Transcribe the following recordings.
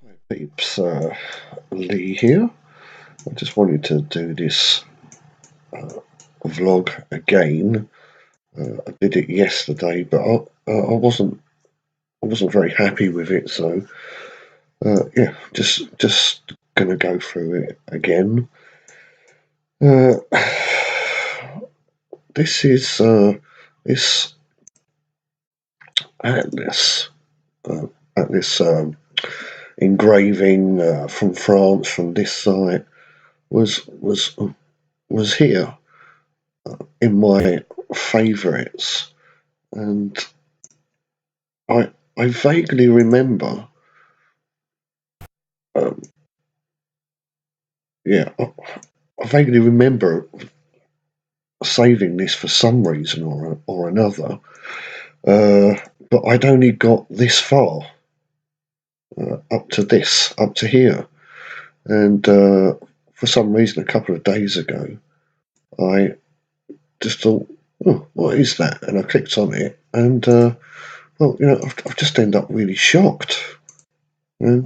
Hi peeps, Lee here. I just wanted to do this vlog again. I did it yesterday, but I wasn't very happy with it, so yeah, just gonna go through it again. Uh, this is this atlas uh, atlas engraving from France from this site was here in my favourites, and I vaguely remember, um, yeah, I vaguely remember saving this for some reason or another, uh, but I'd only got this far, up to here, and for some reason, a couple of days ago, I just thought, oh, what is that? And I clicked on it, and well, I've just ended up really shocked. Yeah,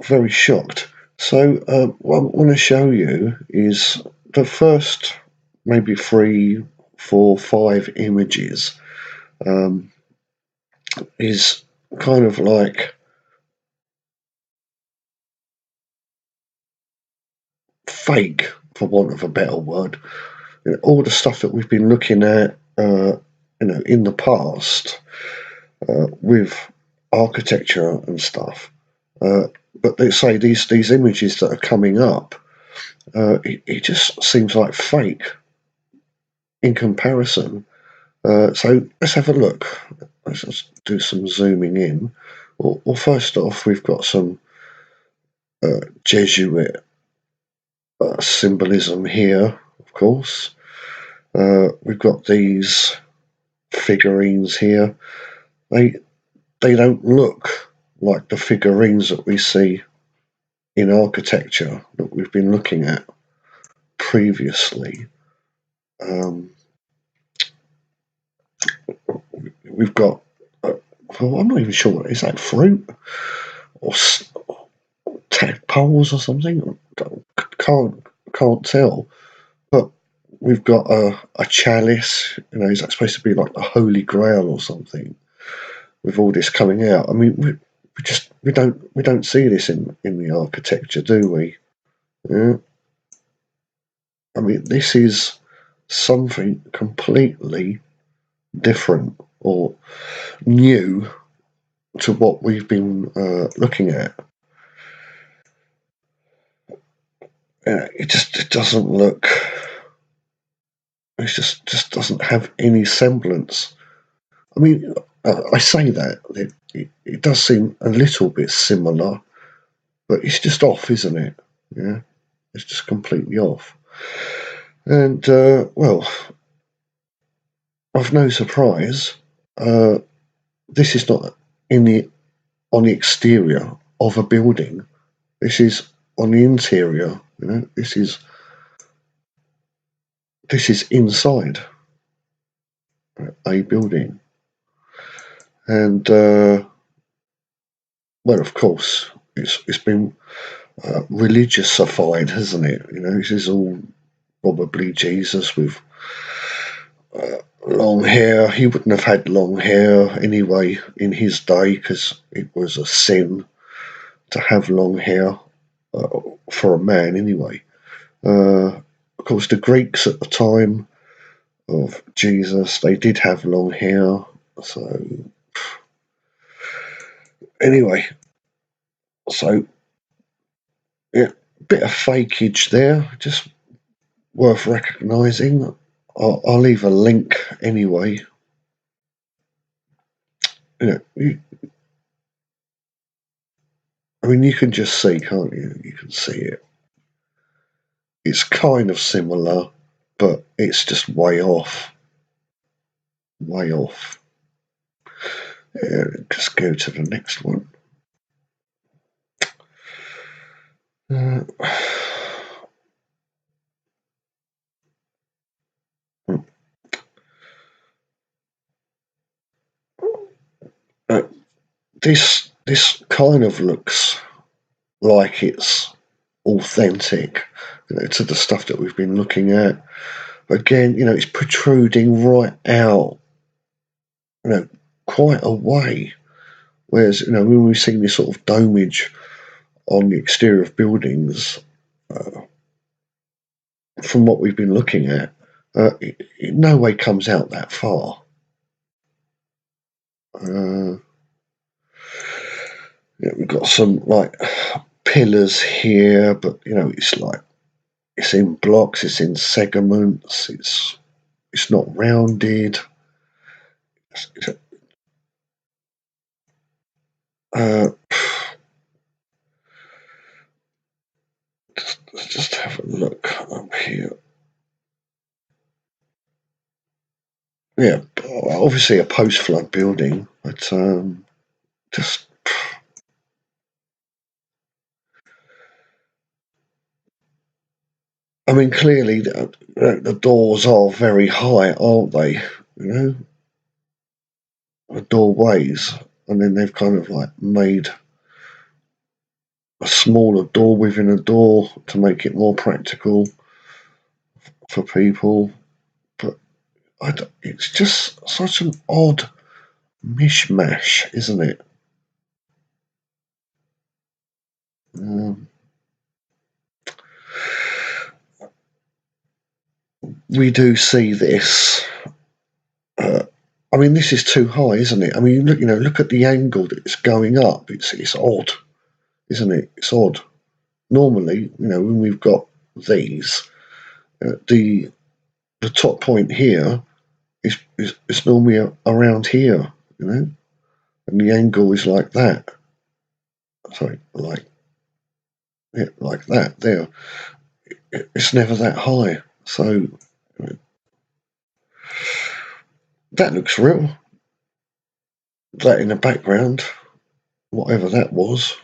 very shocked. So, what I want to show you is the first maybe 3, 4, 5 images um, is kind of like fake, for want of a better word. All the stuff that we've been looking at, in the past with architecture and stuff. But they say these images that are coming up, it just seems like fake in comparison. So let's have a look. Let's just do some zooming in. Well, first off, we've got some Jesuit symbolism here, of course. We've got these figurines here. They they don't look like the figurines that we see in architecture that we've been looking at previously. Um, we've got, well, I'm not even sure. Is that fruit or tadpoles or something? Can't tell. But we've got a chalice. Is that supposed to be like the Holy Grail or something? With all this coming out, I mean, we don't see this in the architecture, do we? Yeah. I mean, this is something completely different or new to what we've been looking at. It doesn't look. It just doesn't have any semblance. I mean, I say that it does seem a little bit similar, but it's just off, isn't it? Yeah, it's just completely off. And well, of no surprise, uh, this is not in the on the exterior of a building. This is on the interior. This is inside a building, and well, of course, it's been religiousified, hasn't it? This is all probably Jesus with long hair. He wouldn't have had long hair anyway in his day because it was a sin to have long hair for a man anyway. Of course, the Greeks at the time of Jesus, they did have long hair. So anyway, so yeah, bit of fakeage there, just worth recognising. I'll leave a link anyway. I mean, you can just see, can't you? You can see it. It's kind of similar, but it's just way off. Way off. Yeah, just go to the next one. Uh, uh, this kind of looks like it's authentic, to the stuff that we've been looking at. Again, it's protruding right out, quite a way. Whereas, when we've seen this sort of domage on the exterior of buildings, from what we've been looking at, it in no way comes out that far. We've got some like pillars here, but it's like it's in blocks, it's in segments, it's not rounded. Just have a look up here. Yeah, obviously a post-flood building, but just. I mean, clearly the doors are very high, aren't they? The doorways, and then they've kind of like made a smaller door within a door to make it more practical for people. But it's just such an odd mishmash, isn't it? We do see this. I mean, this is too high, isn't it? I mean, look at the angle that it's going up. It's odd, isn't it? It's odd. Normally, when we've got these, the top point here is normally around here, and the angle is like that. Sorry, like that. There, it's never that high. So that looks real. That in the background, whatever that was.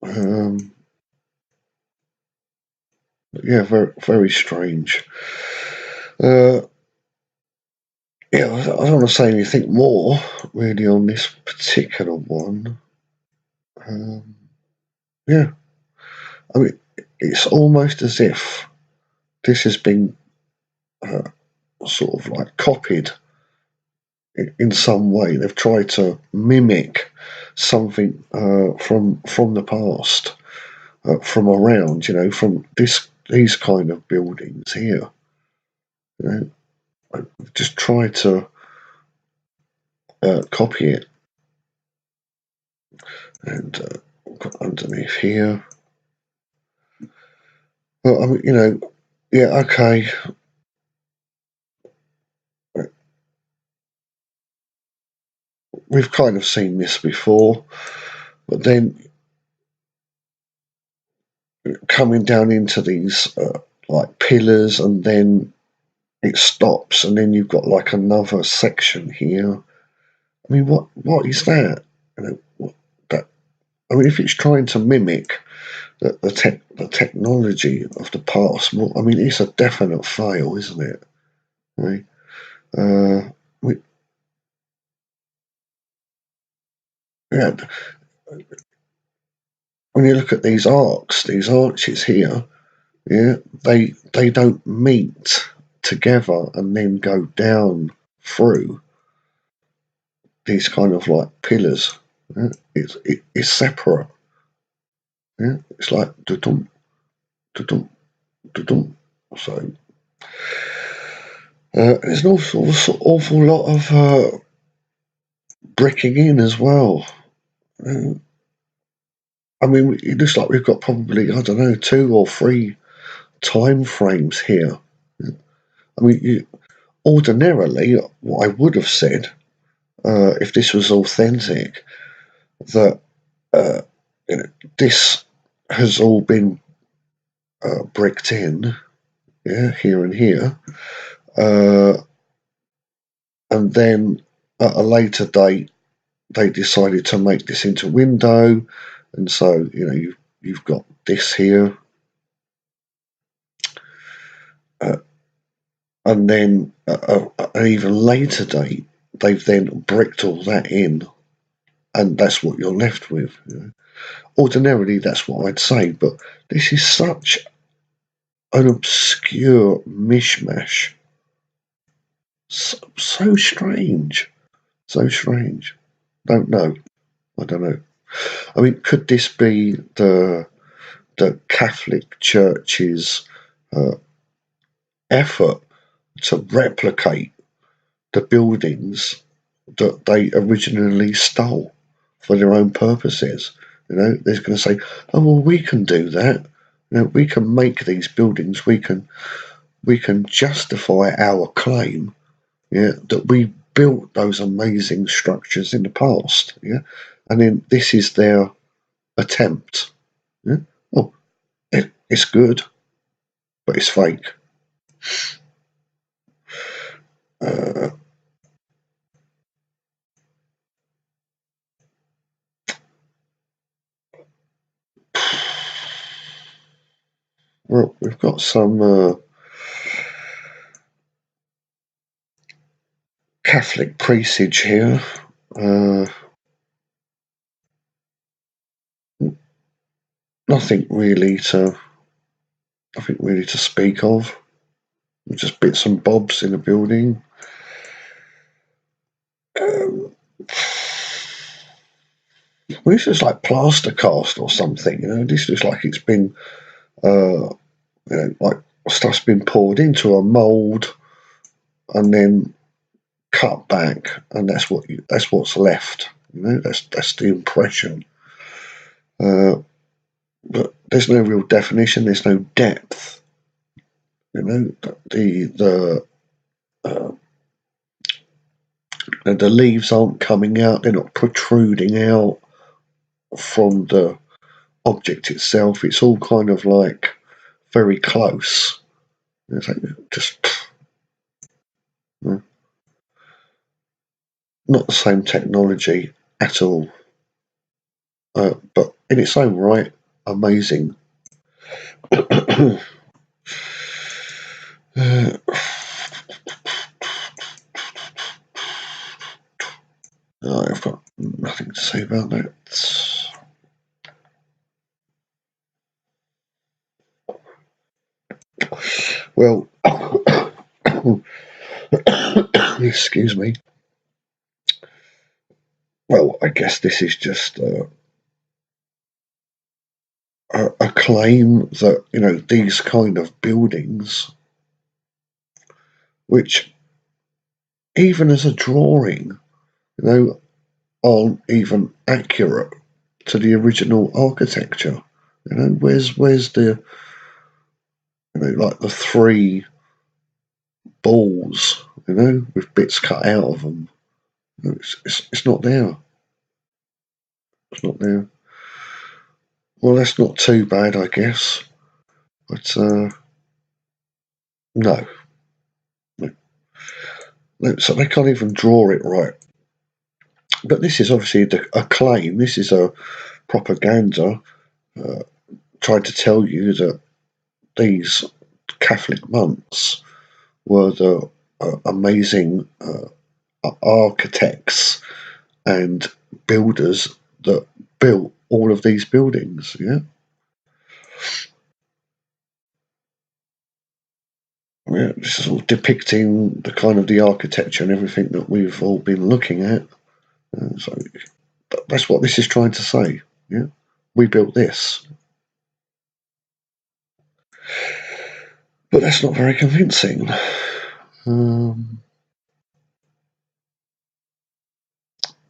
Yeah, very very strange. Yeah, I don't want to say anything more really on this particular one. Yeah, I mean, it's almost as if this has been sort of like copied in some way. They've tried to mimic something from the past, from around, from these kind of buildings here. Just try to copy it. And got underneath here. Well, I mean, yeah, okay. We've kind of seen this before, but then coming down into these like pillars, and then it stops, and then you've got like another section here. I mean, what is that? That I mean, if it's trying to mimic the technology of the past, well, I mean, it's a definite fail, isn't it? Right? Yeah, when you look at these arches here, yeah, they don't meet together and then go down through these kind of like pillars. Yeah? It's separate. Yeah, it's like dum dum dum. So there's an awful lot of bricking in as well. I mean, it looks like we've got probably, I don't know, 2 or 3 time frames here. I mean, ordinarily, what I would have said, if this was authentic, that this has all been bricked in, yeah, here and here, and then at a later date they decided to make this into window, and so you've got this here, and then at an even later date they've then bricked all that in, and that's what you're left with. Ordinarily, that's what I'd say, but this is such an obscure mishmash. So strange. So strange. Don't know. I don't know. I mean, could this be the Catholic Church's effort to replicate the buildings that they originally stole for their own purposes? They're going to say, "Oh well, we can do that. We can make these buildings. We can justify our claim, that we built those amazing structures in the past, and then this is their attempt. Oh, it's good, but it's fake." Well, we've got some Catholic presage here. Nothing really to speak of. Just bits and bobs in the building. Well, this looks like plaster cast or something. This looks like it's been, like stuff's been poured into a mould and then cut back, and that's what's left. That's the impression. But there's no real definition. There's no depth. The leaves aren't coming out. They're not protruding out from the object itself. It's all kind of like very close. It's like just not the same technology at all. But in its own right, amazing. I've got nothing to say about that. Well, excuse me. Well, I guess this is just a claim that these kind of buildings, which even as a drawing, aren't even accurate to the original architecture. Where's the like the three balls, with bits cut out of them? It's not there. It's not there. Well, that's not too bad, I guess. But no. So they can't even draw it right. But this is obviously a claim. This is a propaganda trying to tell you that these Catholic monks were the amazing architects and builders that built all of these buildings. This is all depicting the kind of the architecture and everything that we've all been looking at. So that's what this is trying to say. We built this. But that's not very convincing. I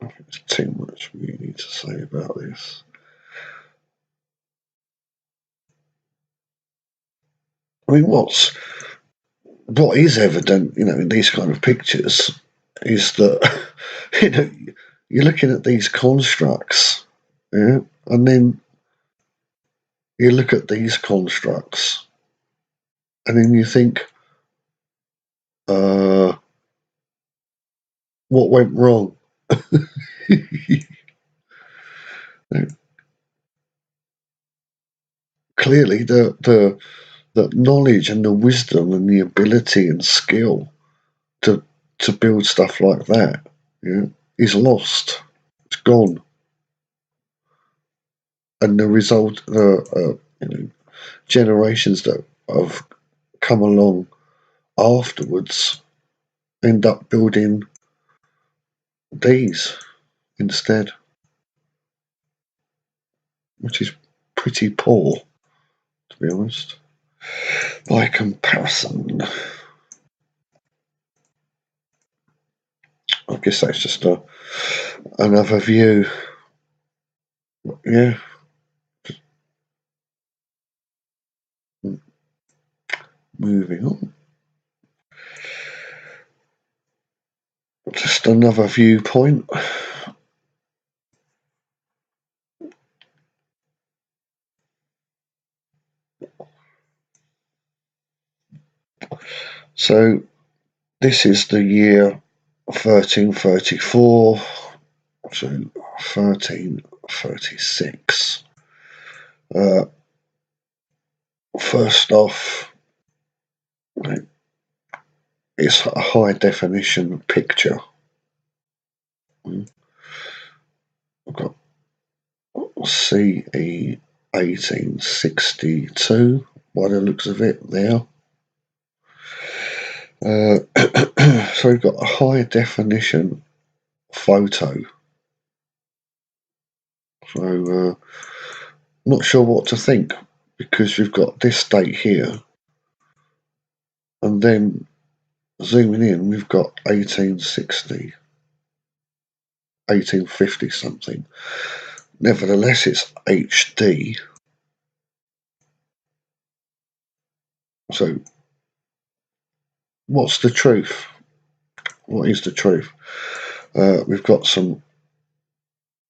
think there's too much we need to say about this. I mean, what is evident, in these kind of pictures is that, you're looking at these constructs, and then you look at these constructs, and then you think, what went wrong? Clearly, the knowledge and the wisdom and the ability and skill to build stuff like that, is lost. It's gone. and the result, generations that have come along afterwards end up building these instead, which is pretty poor, to be honest, by comparison. I guess that's just another view. Yeah. Moving on. Just another viewpoint. So this is the year 1334 to 1336. First off, it's a high definition picture. I've got CE 1862 by the looks of it there. So we've got a high definition photo. So not sure what to think, because we've got this date here, and then zooming in we've got 1860, 1850 something. Nevertheless, it's HD. So what's the truth? What is the truth? We've got some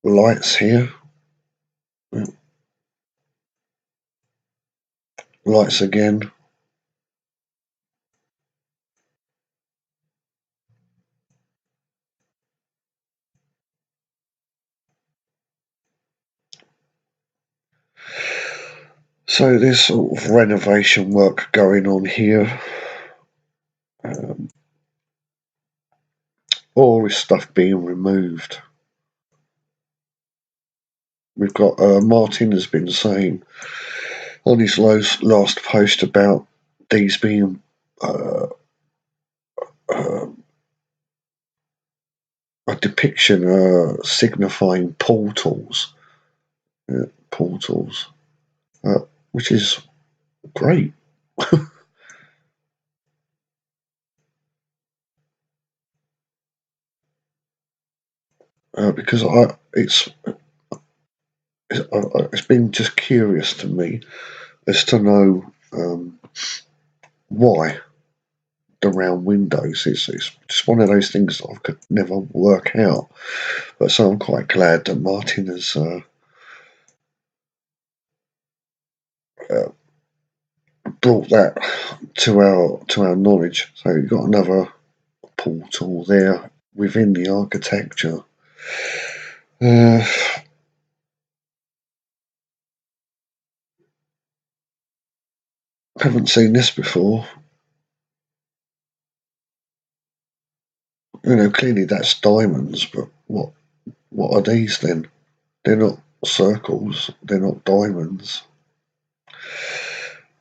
lights here. Lights again. So there's sort of renovation work going on here. All this stuff being removed. We've got Martin has been saying on his last post about these being a depiction signifying portals, which is great. Because it's been just curious to me as to know why the round windows. It's just one of those things that I could never work out. But so I'm quite glad that Martin has brought that to our knowledge. So you've got another portal there within the architecture. Haven't seen this before. Clearly that's diamonds, but what are these then? They're not circles. They're not diamonds.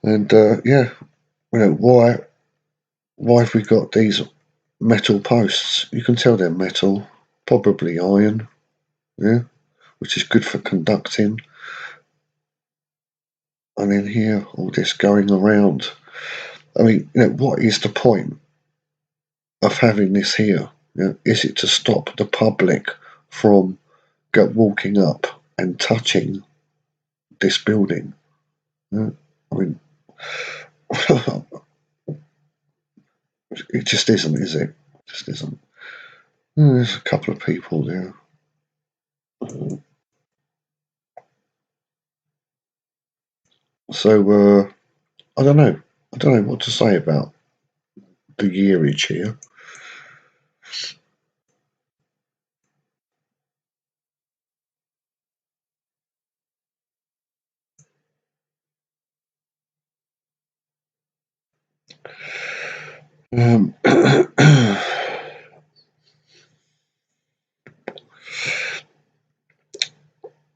And why have we got these metal posts? You can tell they're metal, probably iron. Yeah, which is good for conducting. And then here, all this going around. I mean, what is the point of having this here? Is it to stop the public from walking up and touching this building? I mean, it just isn't, is it? It just isn't. There's a couple of people there. So I don't know. I don't know what to say about the yearage here.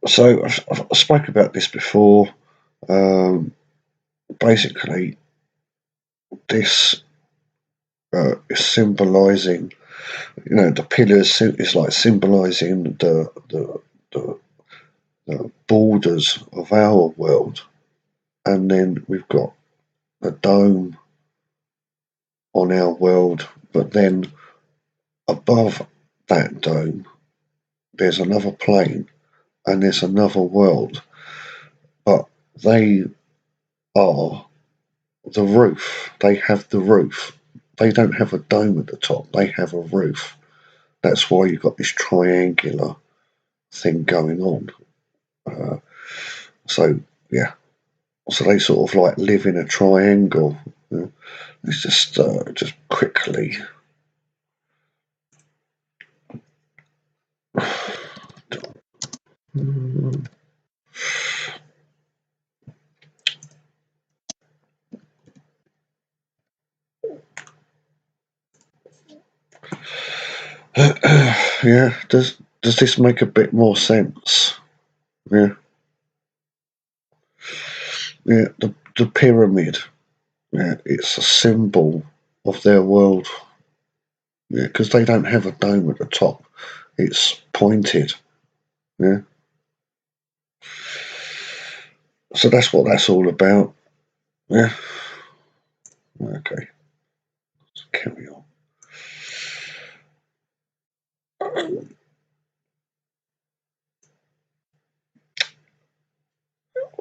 So I've spoke about this before. Basically, this is symbolising, the pillars is like symbolising the borders of our world, and then we've got a dome on our world, but then above that dome, there's another plane and there's another world, but they are the roof. They have the roof. They don't have a dome at the top. They have a roof. That's why you've got this triangular thing going on. So yeah, so they sort of like live in a triangle. It's just quickly. Yeah, does this make a bit more sense? Yeah, yeah. The pyramid. Yeah, it's a symbol of their world. Yeah, because they don't have a dome at the top. It's pointed. Yeah. So that's what that's all about. Yeah. Okay. Let's carry on.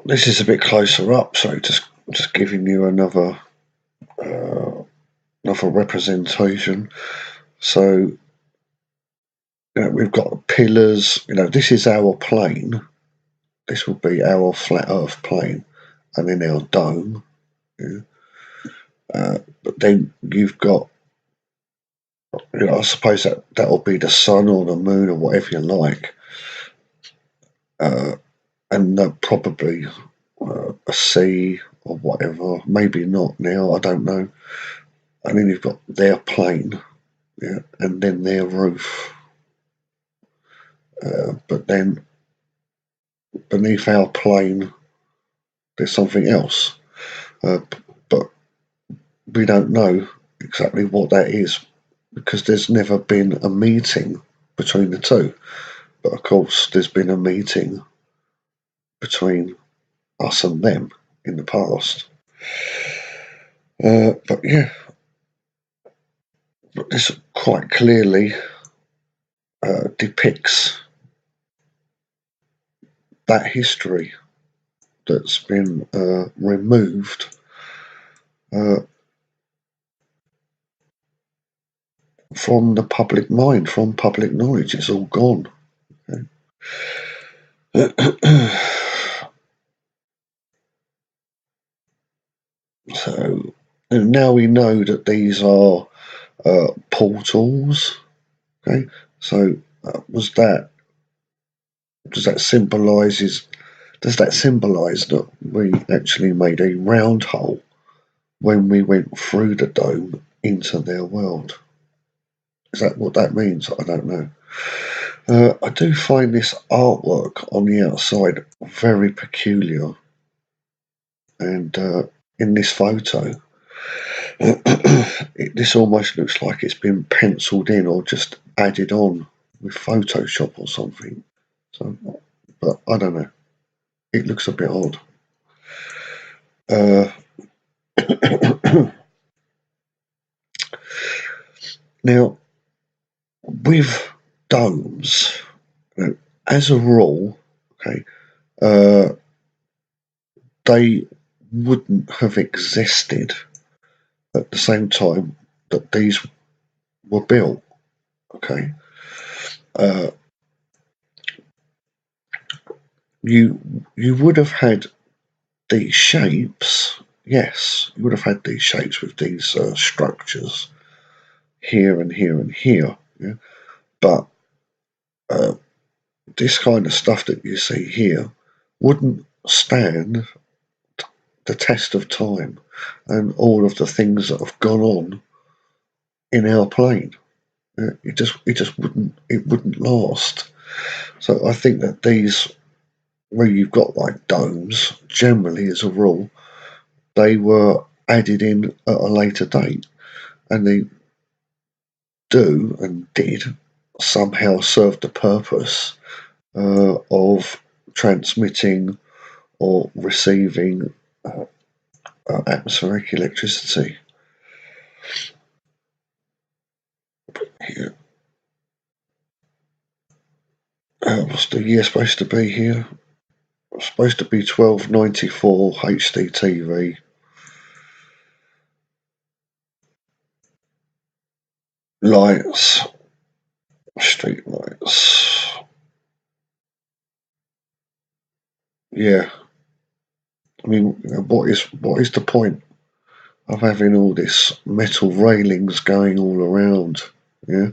This is a bit closer up, so just giving you another representation. So we've got pillars. This is our plane. This will be our flat Earth plane, and then our dome. Yeah. But then you've got, I suppose that'll be the sun or the moon or whatever you like, and probably a sea or whatever. Maybe not now. I don't know. And then you've got their plane, yeah, and then their roof. But then beneath our plane, there's something else. But we don't know exactly what that is because there's never been a meeting between the two. But of course, there's been a meeting between us and them in the past. But yeah, but this quite clearly depicts that history that's been removed uh, from the public mind, from public knowledge. It's all gone. So now we know that these are portals. Okay, so does that symbolise that we actually made a round hole when we went through the dome into their world? Is that what that means? I don't know. I do find this artwork on the outside very peculiar, and in this photo, this almost looks like it's been penciled in or just added on with Photoshop or something. So, but I don't know. It looks a bit odd. Uh, now, with domes, as a rule, okay, uh, they wouldn't have existed at the same time that these were built. Okay, uh, you would have had these shapes. Yes, you would have had these shapes with these structures here and here and here. Yeah? But uh, this kind of stuff that you see here wouldn't stand the test of time and all of the things that have gone on in our plane. It just wouldn't last. So I think that these where you've got like domes, generally as a rule, they were added in at a later date, and they do and did somehow serve the purpose of transmitting or receiving atmospheric electricity. Here. What's the year supposed to be here? It's supposed to be 1294 HDTV. Lights, street lights. Yeah, I mean, what is the point of having all this metal railings going all around? Yeah,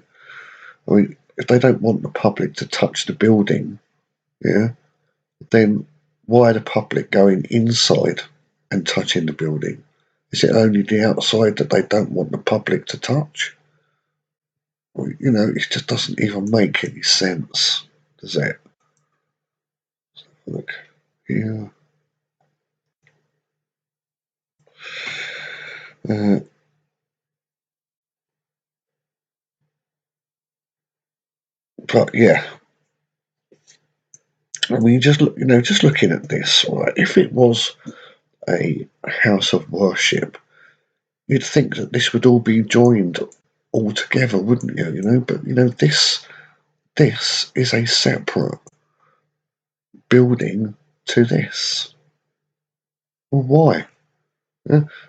I mean, if they don't want the public to touch the building, yeah, then why are the public going inside and touching the building? Is it only the outside that they don't want the public to touch? Well, it just doesn't even make any sense, does it? Look here. Uh, but yeah, I mean, just looking at this, right? If it was a house of worship, you'd think that this would all be joined all together, wouldn't you? But this is a separate building to this. Well, why?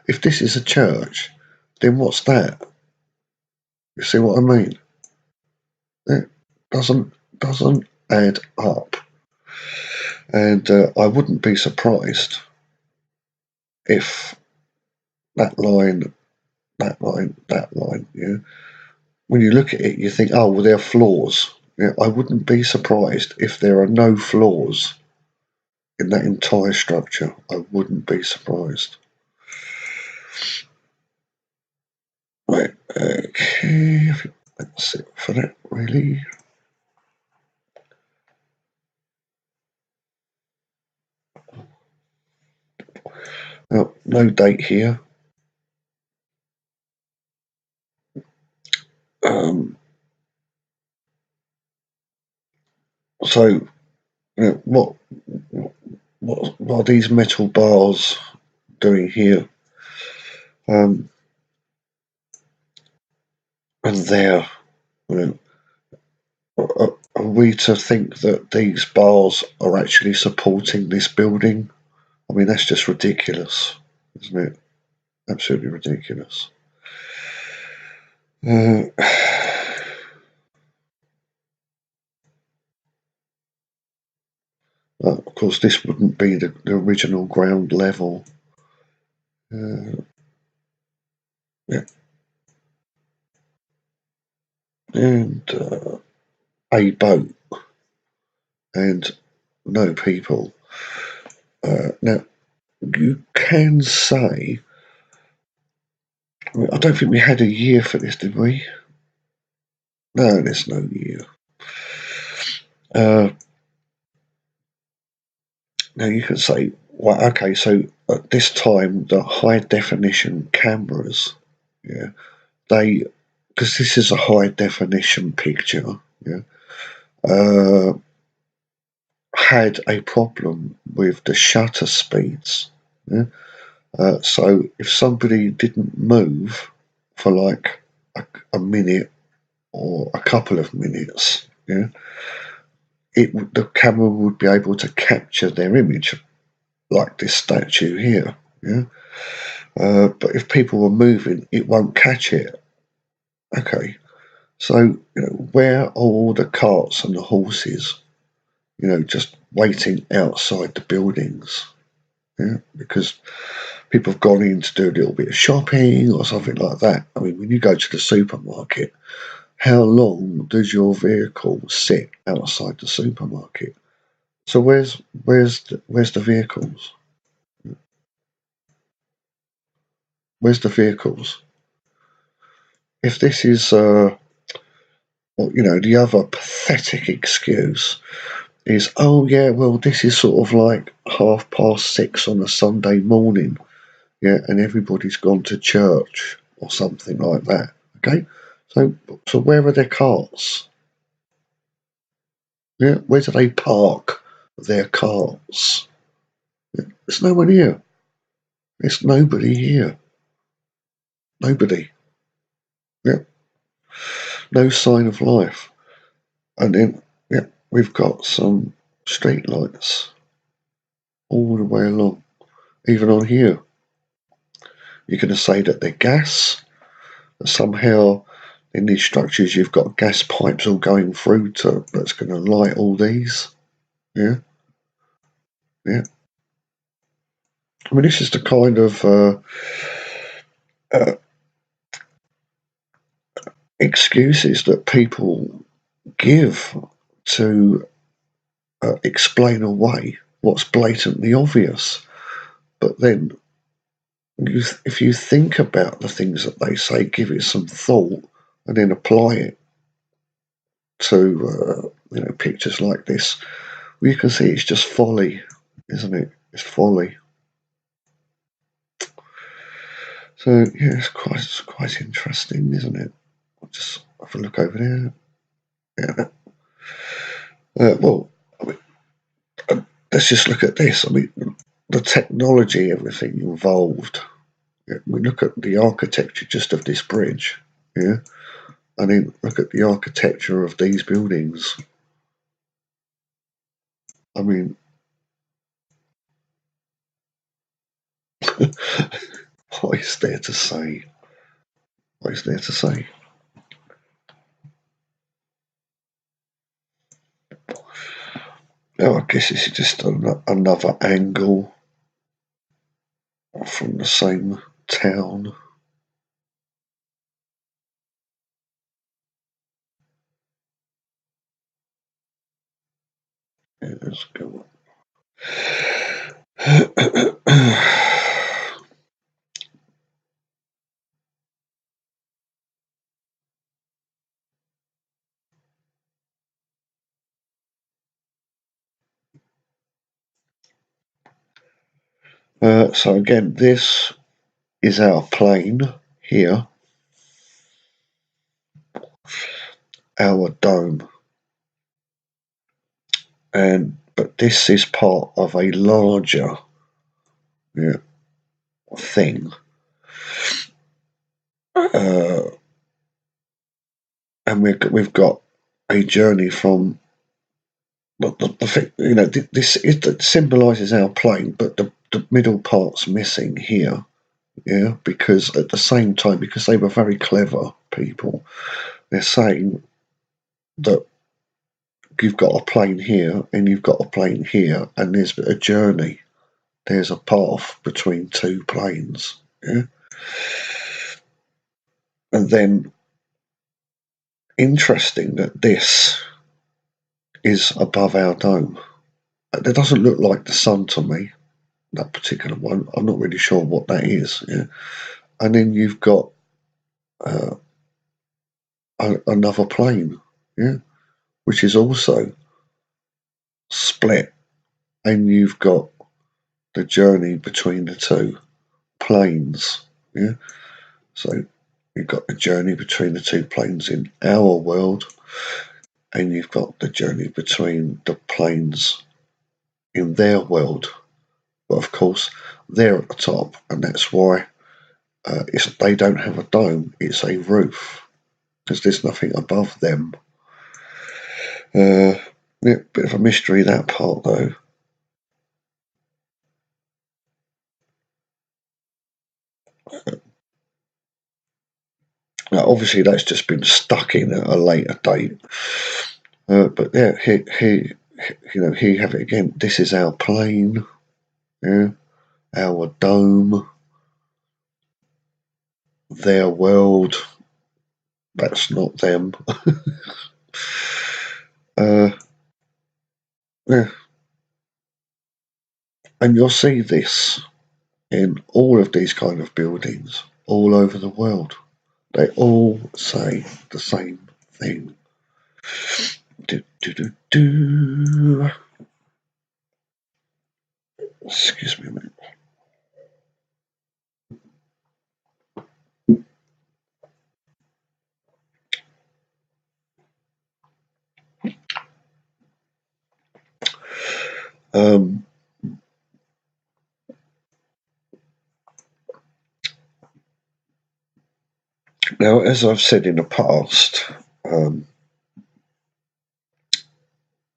If this is a church, then what's that? You see what I mean? It doesn't add up, and I wouldn't be surprised if that line, that line, yeah. When you look at it, you think, oh, well, there are floors. Yeah, I wouldn't be surprised if there are no floors in that entire structure. I wouldn't be surprised. Right, okay, I think that's it for that, really. Oh, no date here. So, what are these metal bars doing here? And there, you are we to think that these bars are actually supporting this building? I mean, that's just ridiculous, isn't it? Absolutely ridiculous. Of course, this wouldn't be the original ground level. Yeah. And a boat and no people. Now, you can say, I don't think we had a year for this, did we? No, there's no year. Now you can say, well, okay, so at this time, the high definition cameras, yeah, because this is a high definition picture, yeah, had a problem with the shutter speeds. Yeah? So if somebody didn't move for like a minute or a couple of minutes, yeah, the camera would be able to capture their image, like this statue here. Yeah, but if people were moving, it won't catch it. Okay, so where are all the carts and the horses? Just waiting outside the buildings. Yeah, because people have gone in to do a little bit of shopping or something like that. I mean, when you go to the supermarket, how long does your vehicle sit outside the supermarket? So where's the vehicles? Where's the vehicles? If this is the other pathetic excuse is, oh yeah, well, this is sort of like 6:30 on a Sunday morning, yeah, and everybody's gone to church or something like that. Okay, so where are their cars? Yeah, where do they park their cars? Yeah, there's no one here. There's nobody here. Nobody. Yeah, no sign of life. And then, yeah, we've got some street lights all the way along, even on here. You're going to say that they're gas. Somehow, in these structures, you've got gas pipes all going through to that's going to light all these. Yeah, yeah. I mean, this is the kind of uh, excuses that people give to explain away what's blatantly obvious. But then, if you think about the things that they say, give it some thought, and then apply it to pictures like this, well, you can see it's just folly, isn't it? It's folly. So yeah, it's quite interesting, isn't it? I'll just have a look over there. Yeah. Well, I mean, let's just look at this. I mean, the technology, everything involved. Yeah, we look at the architecture just of this bridge, yeah, and then look at the architecture of these buildings. I mean, what is there to say? What is there to say? Oh, I guess this is just another angle from the same town. Yeah, let's go. So again, this is our plane here, our dome, but this is part of a larger, yeah, thing, uh, and we've got a journey from the thing, this it symbolises our plane, but the middle part's missing here, yeah, because at the same time, because they were very clever people, they're saying that you've got a plane here and you've got a plane here, and there's a journey. There's a path between two planes. Yeah? And then interesting that this is above our dome. It doesn't look like the sun to me, that particular one. I'm not really sure what that is. Yeah? And then you've got uh, another plane, yeah, which is also split, and you've got the journey between the two planes. Yeah, so you've got the journey between the two planes in our world, and you've got the journey between the planes in their world. But of course, they're at the top, and that's why they don't have a dome, it's a roof, because there's nothing above them. Yeah, bit of a mystery, that part, though. Now, obviously, that's just been stuck in at a later date. But yeah, here you have it again. This is our plane, yeah, our dome, their world. That's not them. Yeah, and you'll see this in all of these kind of buildings all over the world. They all say the same thing. Excuse me a minute. Now, as I've said in the past,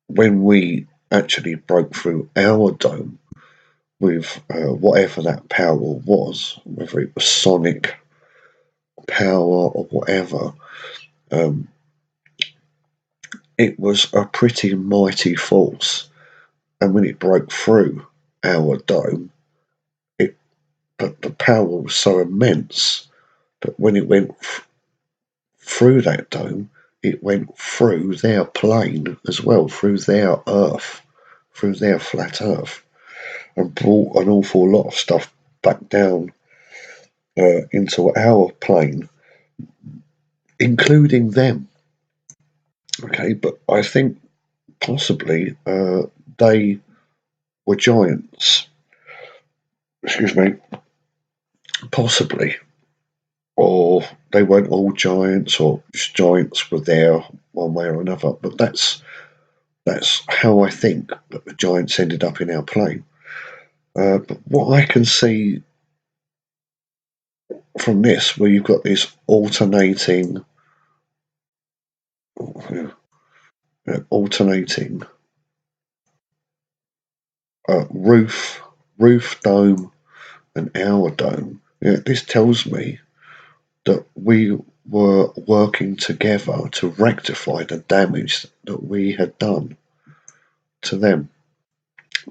when we actually broke through our dome with whatever that power was, whether it was sonic power or whatever, it was a pretty mighty force. And when it broke through our dome, the power was so immense that when it went through that dome, it went through their plane as well, through their Earth, through their flat Earth, and brought an awful lot of stuff back down into our plane, including them. Okay, but I think possibly they were giants. Excuse me. Possibly. Or they weren't all giants, or just giants were there one way or another. But that's how I think that the giants ended up in our plane. But what I can see from this, where you've got this alternating roof dome and our dome. This tells me that we were working together to rectify the damage that we had done to them,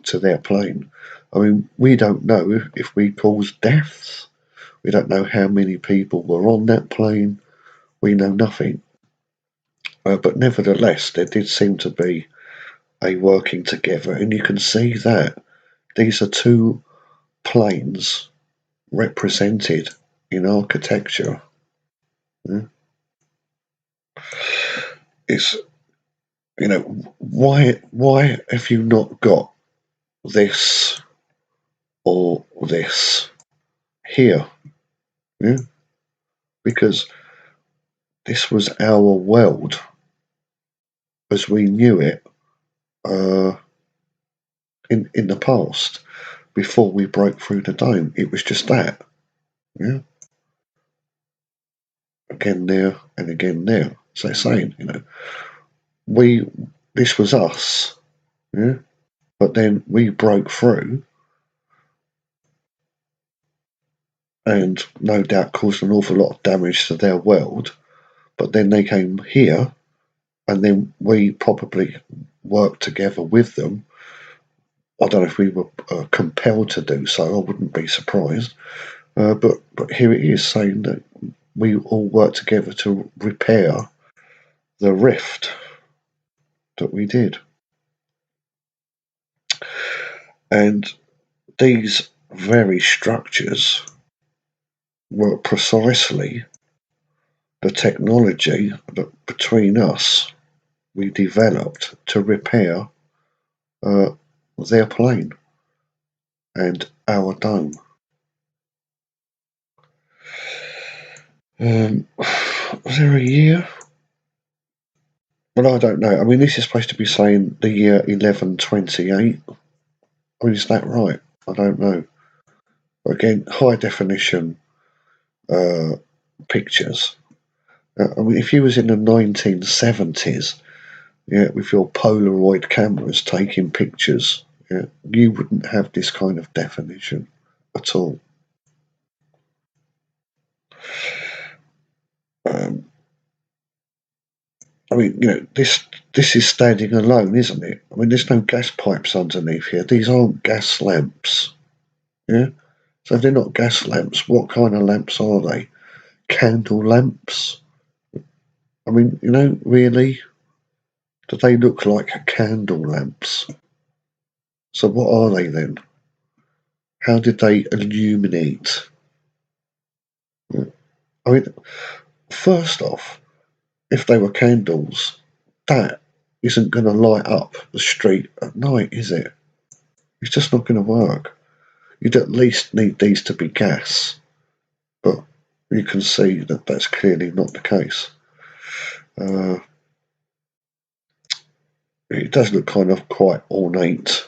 to their plane. I mean, we don't know if we caused deaths. We don't know how many people were on that plane. We know nothing. But nevertheless, there did seem to be a working together, and you can see that these are two planes represented in architecture. Yeah? It's, why have you not got this or this here? Yeah? Because this was our world as we knew it in the past, before we broke through the dome. It was just that. Yeah. Again there and again there. So they're saying, this was us. Yeah. But then we broke through and no doubt caused an awful lot of damage to their world. But then they came here, and then we probably worked together with them. I don't know if we were compelled to do so. I wouldn't be surprised. But here it is saying that we all worked together to repair the rift that we did. And these very structures were precisely the technology that between us we developed to repair their plane and our dome. Was there a year? Well, I don't know. I mean, this is supposed to be saying the year 1128. I mean, is that right? I don't know. Again, high definition pictures. I mean, if you was in the 1970s, with your Polaroid cameras taking pictures, you wouldn't have this kind of definition at all. I mean, this is standing alone, isn't it? I mean, there's no gas pipes underneath here. These aren't gas lamps. Yeah? So if they're not gas lamps, what kind of lamps are they? Candle lamps? I mean, really? Do they look like candle lamps? So what are they then? How did they illuminate? I mean, first off, if they were candles, that isn't going to light up the street at night, is it? It's just not going to work. You'd at least need these to be gas, but you can see that that's clearly not the case. It does look kind of quite ornate.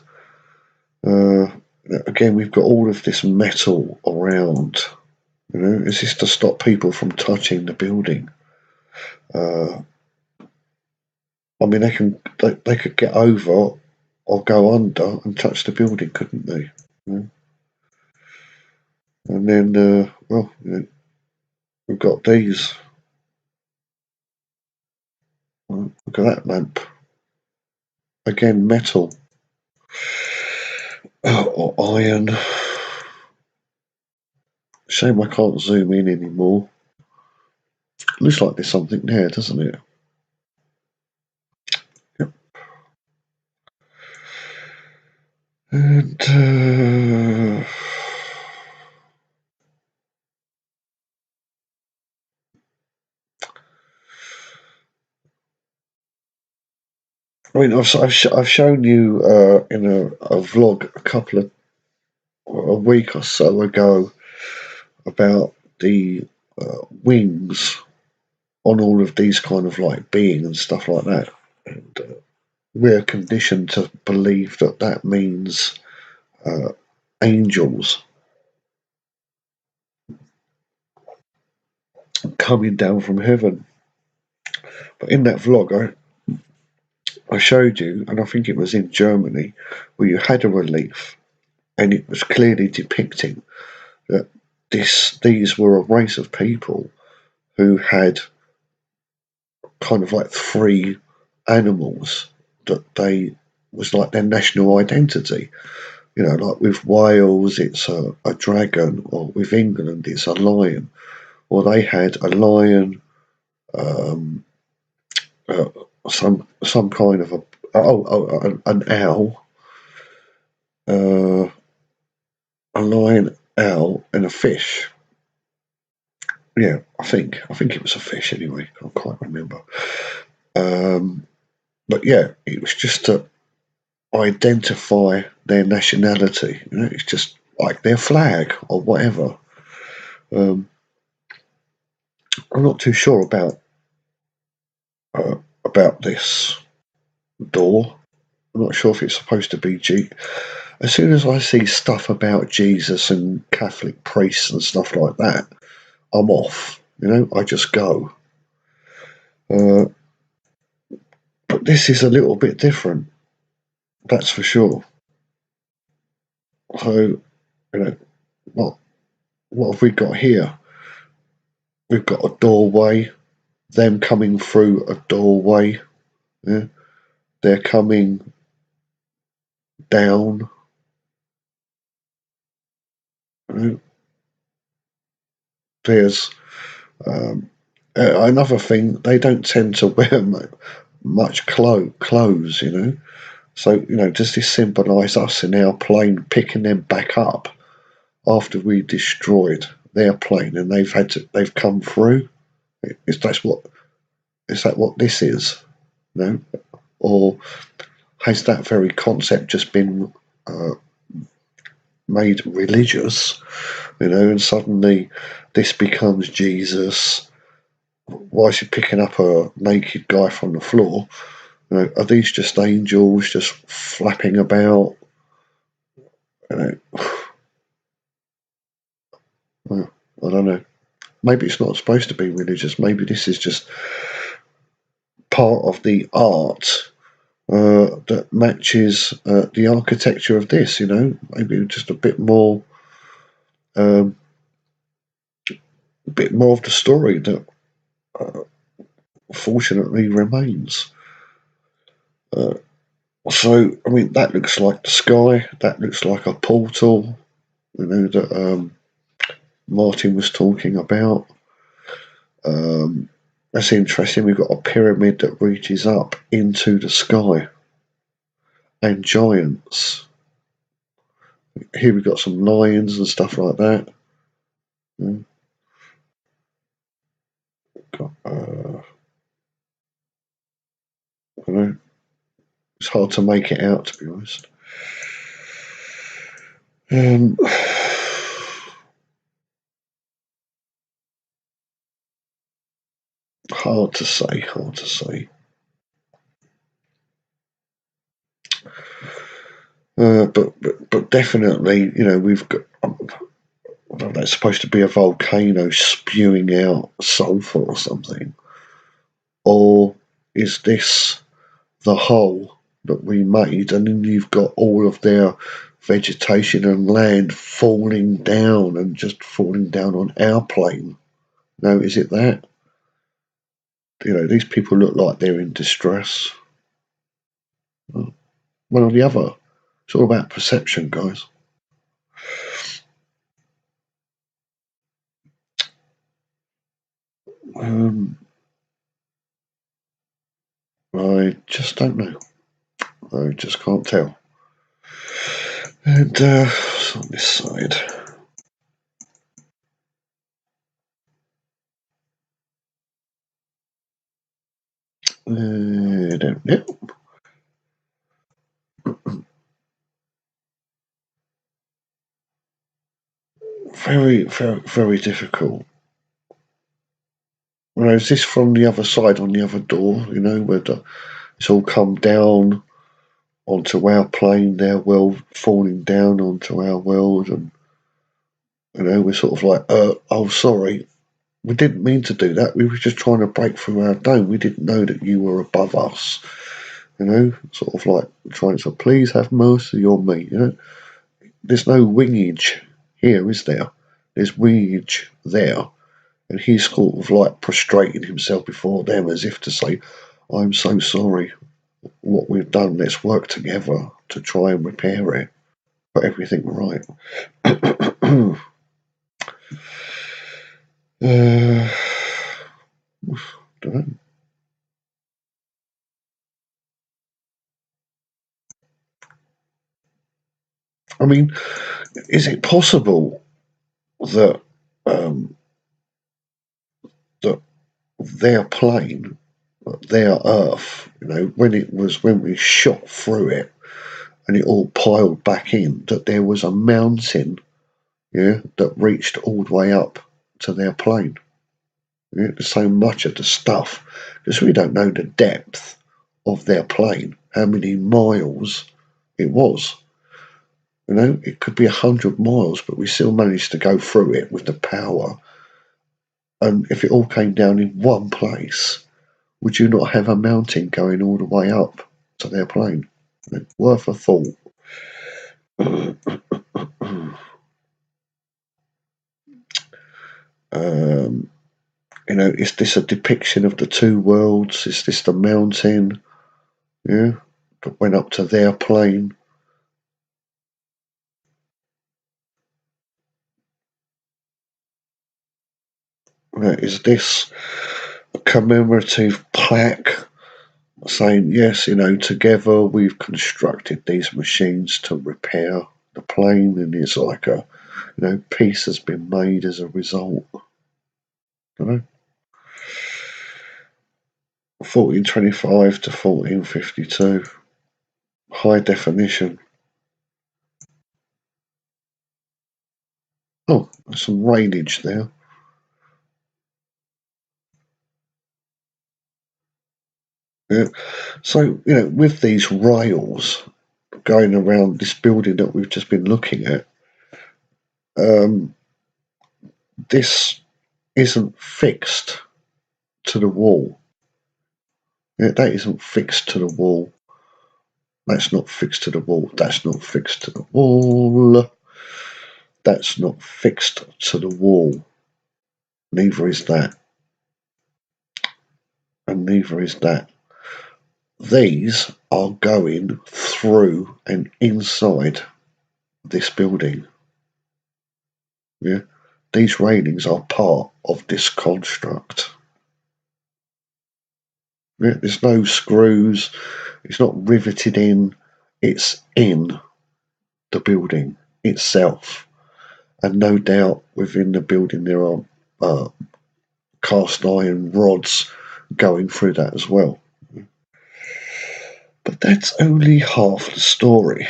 Again, we've got all of this metal around. Is this to stop people from touching the building? I mean, they could get over or go under and touch the building, couldn't they? And then, we've got these. Look at that lamp. Again, metal. Or iron. Shame I can't zoom in anymore. Looks like there's something there, doesn't it? Yep. And I mean, I've shown you in a vlog a week or so ago about the wings on all of these kind of like being and stuff like that, and we're conditioned to believe that that means angels coming down from heaven. But in that vlog, I showed you, and I think it was in Germany, where you had a relief, and it was clearly depicting that these were a race of people who had kind of like three animals that they was like their national identity. Like with Wales, it's a dragon, or with England, it's a lion. Or they had a lion, uh, some kind of an owl, a lion, owl, and a fish. Yeah, I think it was a fish anyway. I can't quite remember. But yeah, it was just to identify their nationality. It's just like their flag or whatever. I'm not too sure about this door. I'm not sure if it's supposed to be As soon as I see stuff about Jesus and Catholic priests and stuff like that, I'm off. I just go. But this is a little bit different. That's for sure. So, what have we got here? We've got a doorway. Them coming through a doorway. Yeah? They're coming down. There's another thing. They don't tend to wear much clothes. So does this symbolise us in our plane picking them back up after we destroyed their plane and they've come through? Is that what this is? Or has that very concept just been made religious? And suddenly this becomes Jesus. Why is he picking up a naked guy from the floor? Are these just angels just flapping about? I don't know. Maybe it's not supposed to be religious. Maybe this is just part of the art that matches the architecture of this. Maybe just a bit more of the story that fortunately remains. So, I mean, that looks like the sky. That looks like a portal, that Martin was talking about. That's interesting. We've got a pyramid that reaches up into the sky, and giants. Here we've got some lions and stuff like that. Got, I don't know. It's hard to make it out, to be honest. Hard to say. But definitely, we've got. That's supposed to be a volcano spewing out sulfur or something, or is this the hole that we made, and then you've got all of their vegetation and land falling down and just falling down on our plane? No, is it that? These people look like they're in distress. One or the other. It's all about perception, guys. I just don't know. I just can't tell. And on this side. I don't know. Very, very, very difficult. Is this from the other side on the other door, where it's all come down onto our plane, their world falling down onto our world, and we're sort of like, oh, sorry, we didn't mean to do that. We were just trying to break through our dome. We didn't know that you were above us. Sort of like trying to, please have mercy on me. There's no wingage here, is there? There's wingage there, and he's sort of like prostrating himself before them as if to say, I'm so sorry. What we've done, let's work together to try and repair it, put everything right. Don't know. I mean, is it possible that that their plane, their Earth, when we shot through it and it all piled back in, that there was a mountain, that reached all the way up to their plane? So much of the stuff, because we don't know the depth of their plane, how many miles it was. It could be 100 miles, but we still managed to go through it with the power. And if it all came down in one place, would you not have a mountain going all the way up to their plane? Worth a thought. Is this a depiction of the two worlds? Is this the mountain, that went up to their plane? Is this a commemorative plaque saying, yes, together we've constructed these machines to repair the plane, and it's like a, peace has been made as a result? I don't know. 1425 to 1452. High definition. Oh, there's some rainage there. Yeah. So, with these rails going around this building that we've just been looking at, this isn't fixed to the wall. That isn't fixed to the wall. That's not fixed to the wall. That's not fixed to the wall. That's not fixed to the wall. Neither is that. And neither is that. These are going through and inside this building. Yeah. These railings are part of this construct. Yeah, there's no screws. It's not riveted in. It's in the building itself. And no doubt within the building there are cast iron rods going through that as well. But that's only half the story.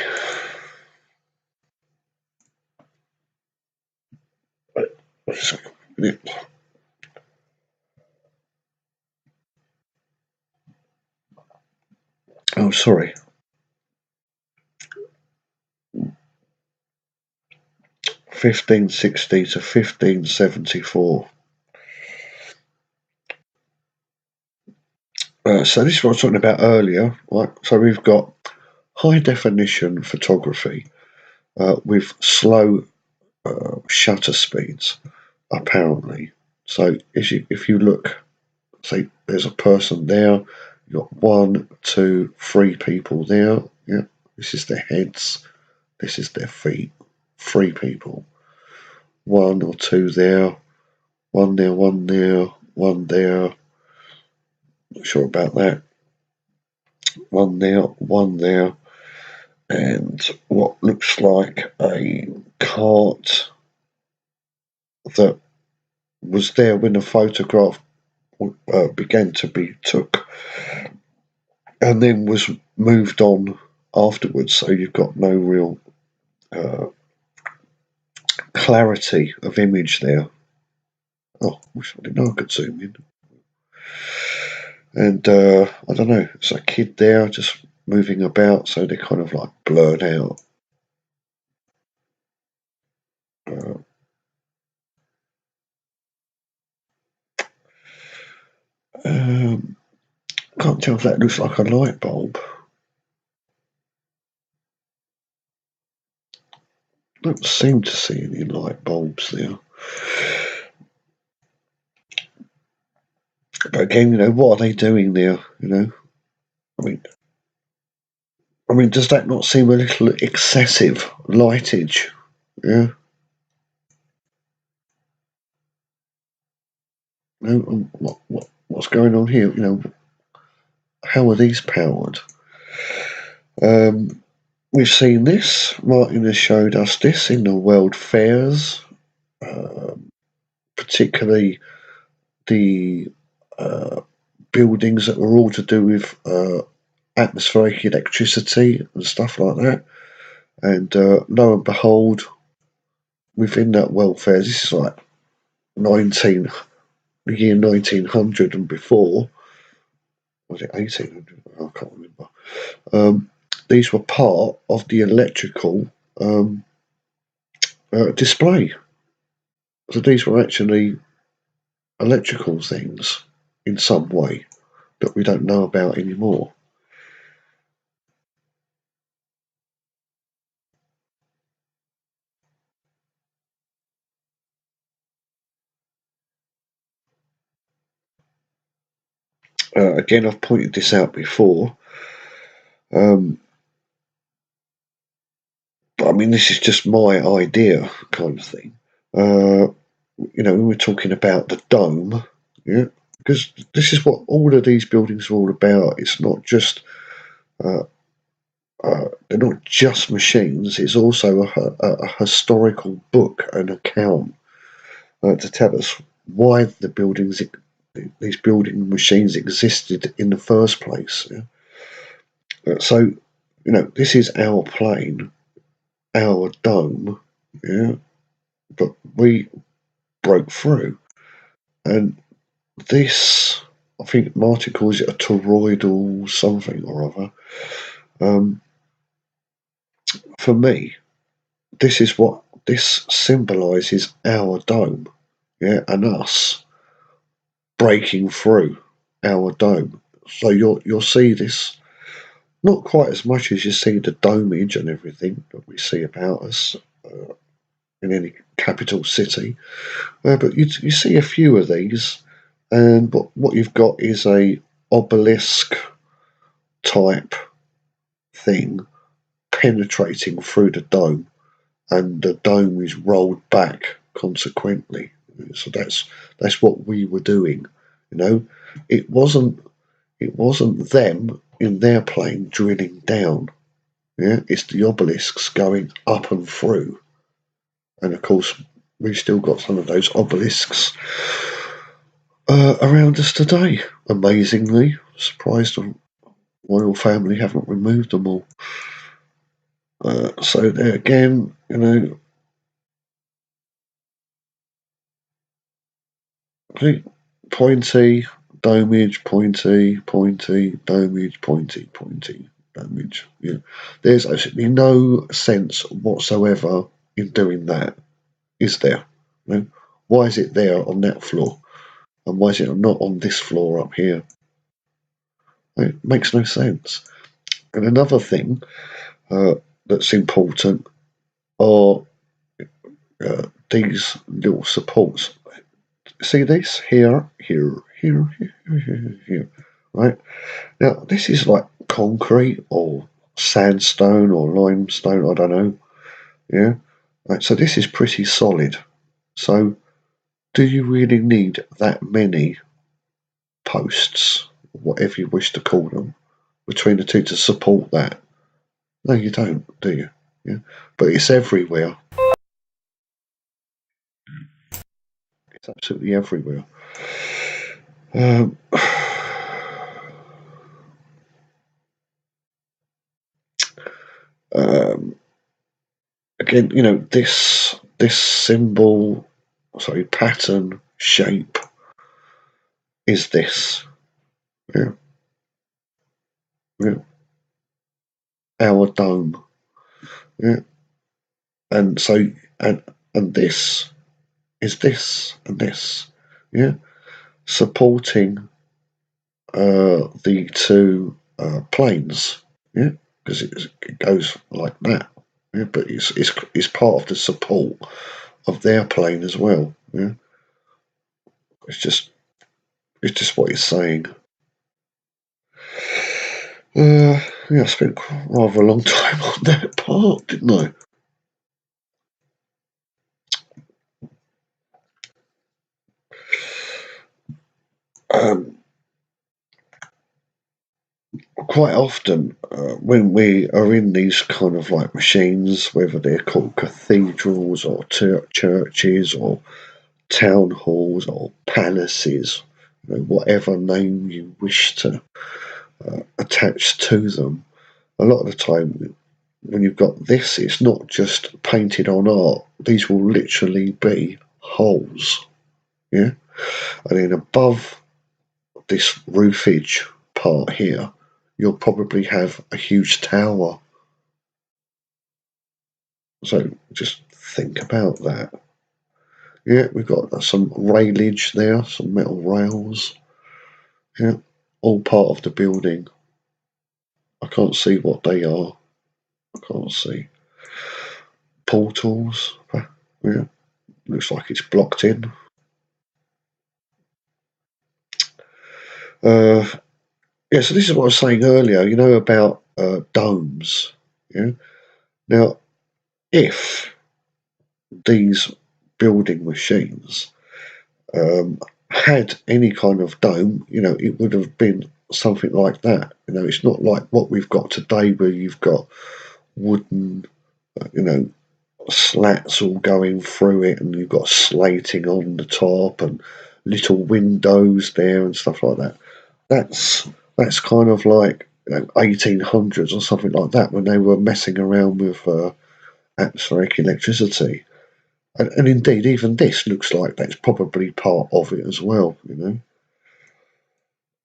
Oh, sorry. 1560 to 1574. So this is what I was talking about earlier. Right? So we've got high definition photography with slow shutter speeds, apparently. So if you look, say there's a person there, you've got 1, 2, 3 people there. Yeah, this is their heads, this is their feet. 3 people. 1 or 2 there, 1 there, 1 there, 1 there. Not sure about that. 1 there, 1 there, and what looks like a cart that was there when the photograph began to be took, and then was moved on afterwards. So you've got no real clarity of image there. Oh, wish I didn't know I could zoom in. And I don't know, it's a kid there just moving about, so they're kind of like blurred out. Can't tell if that looks like a light bulb. Don't seem to see any light bulbs there. But again, what are they doing there? I mean, does that not seem a little excessive lightage? Yeah. What's going on here? How are these powered? We've seen this. Martin has showed us this in the World Fairs, particularly the buildings that were all to do with atmospheric electricity and stuff like that. And lo and behold, within that World Fairs, this is like the year 1900 and before. Was it 1800? I can't remember. These were part of the electrical display. So these were actually electrical things in some way that we don't know about anymore. Again, I've pointed this out before. But I mean, this is just my idea kind of thing. When we're talking about the dome, yeah, because this is what all of these buildings are all about. It's not just they're not just machines. It's also a historical book, an account to tell us why these building machines existed in the first place. Yeah? So, this is our plane, our dome, yeah, but we broke through, and this, I think Martin calls it a toroidal something or other. For me, this symbolises our dome, yeah, and us breaking through our dome. So you'll see this not quite as much as you see the domage and everything that we see about us in any capital city, but you see a few of these, and what you've got is a obelisk type thing penetrating through the dome, and the dome is rolled back consequently. So that's what we were doing. It wasn't them in their plane drilling down. Yeah, it's the obelisks going up and through, and of course we've still got some of those obelisks around us today. Amazingly, surprised royal family haven't removed them all. So there again, pointy, domage, pointy, pointy, domage, pointy, pointy, domage. Yeah. There's absolutely no sense whatsoever in doing that, is there? Why is it there on that floor? And why is it not on this floor up here? It makes no sense. And another thing that's important are these little supports. See this? Here, here, here, here, here, right? Now, this is like concrete or sandstone or limestone, I don't know. Yeah? Right, so this is pretty solid. So, do you really need that many posts, whatever you wish to call them, between the two to support that? No, you don't, do you? Yeah? But it's everywhere. It's absolutely everywhere. Um, um, again, this symbol, sorry, pattern, shape is this. Yeah, yeah. Our dome. Yeah, and so and and this is this and this. Yeah, supporting the two planes. Yeah, because it goes like that. Yeah, but it's part of the support of their plane as well. Yeah, it's just what it's saying. Yeah, I spent rather a long time on that part, didn't I? Quite often, when we are in these kind of like machines, whether they're called cathedrals or churches or town halls or palaces, whatever name you wish to attach to them, a lot of the time when you've got this, it's not just painted on art. These will literally be holes. Yeah. And then above this roofage part here, you'll probably have a huge tower. So just think about that. Yeah, we've got some railage there, some metal rails. Yeah, all part of the building. I can't see what they are. I can't see. Portals. Yeah, looks like it's blocked in. Uh, yeah, so this is what I was saying earlier, about domes. Yeah. Now, if these building machines had any kind of dome, it would have been something like that. It's not like what we've got today where you've got wooden, you know, slats all going through it and you've got slating on the top and little windows there and stuff like that. That's kind of like 1800s or something like that when they were messing around with atmospheric electricity. And indeed, even this looks like that's probably part of it as well,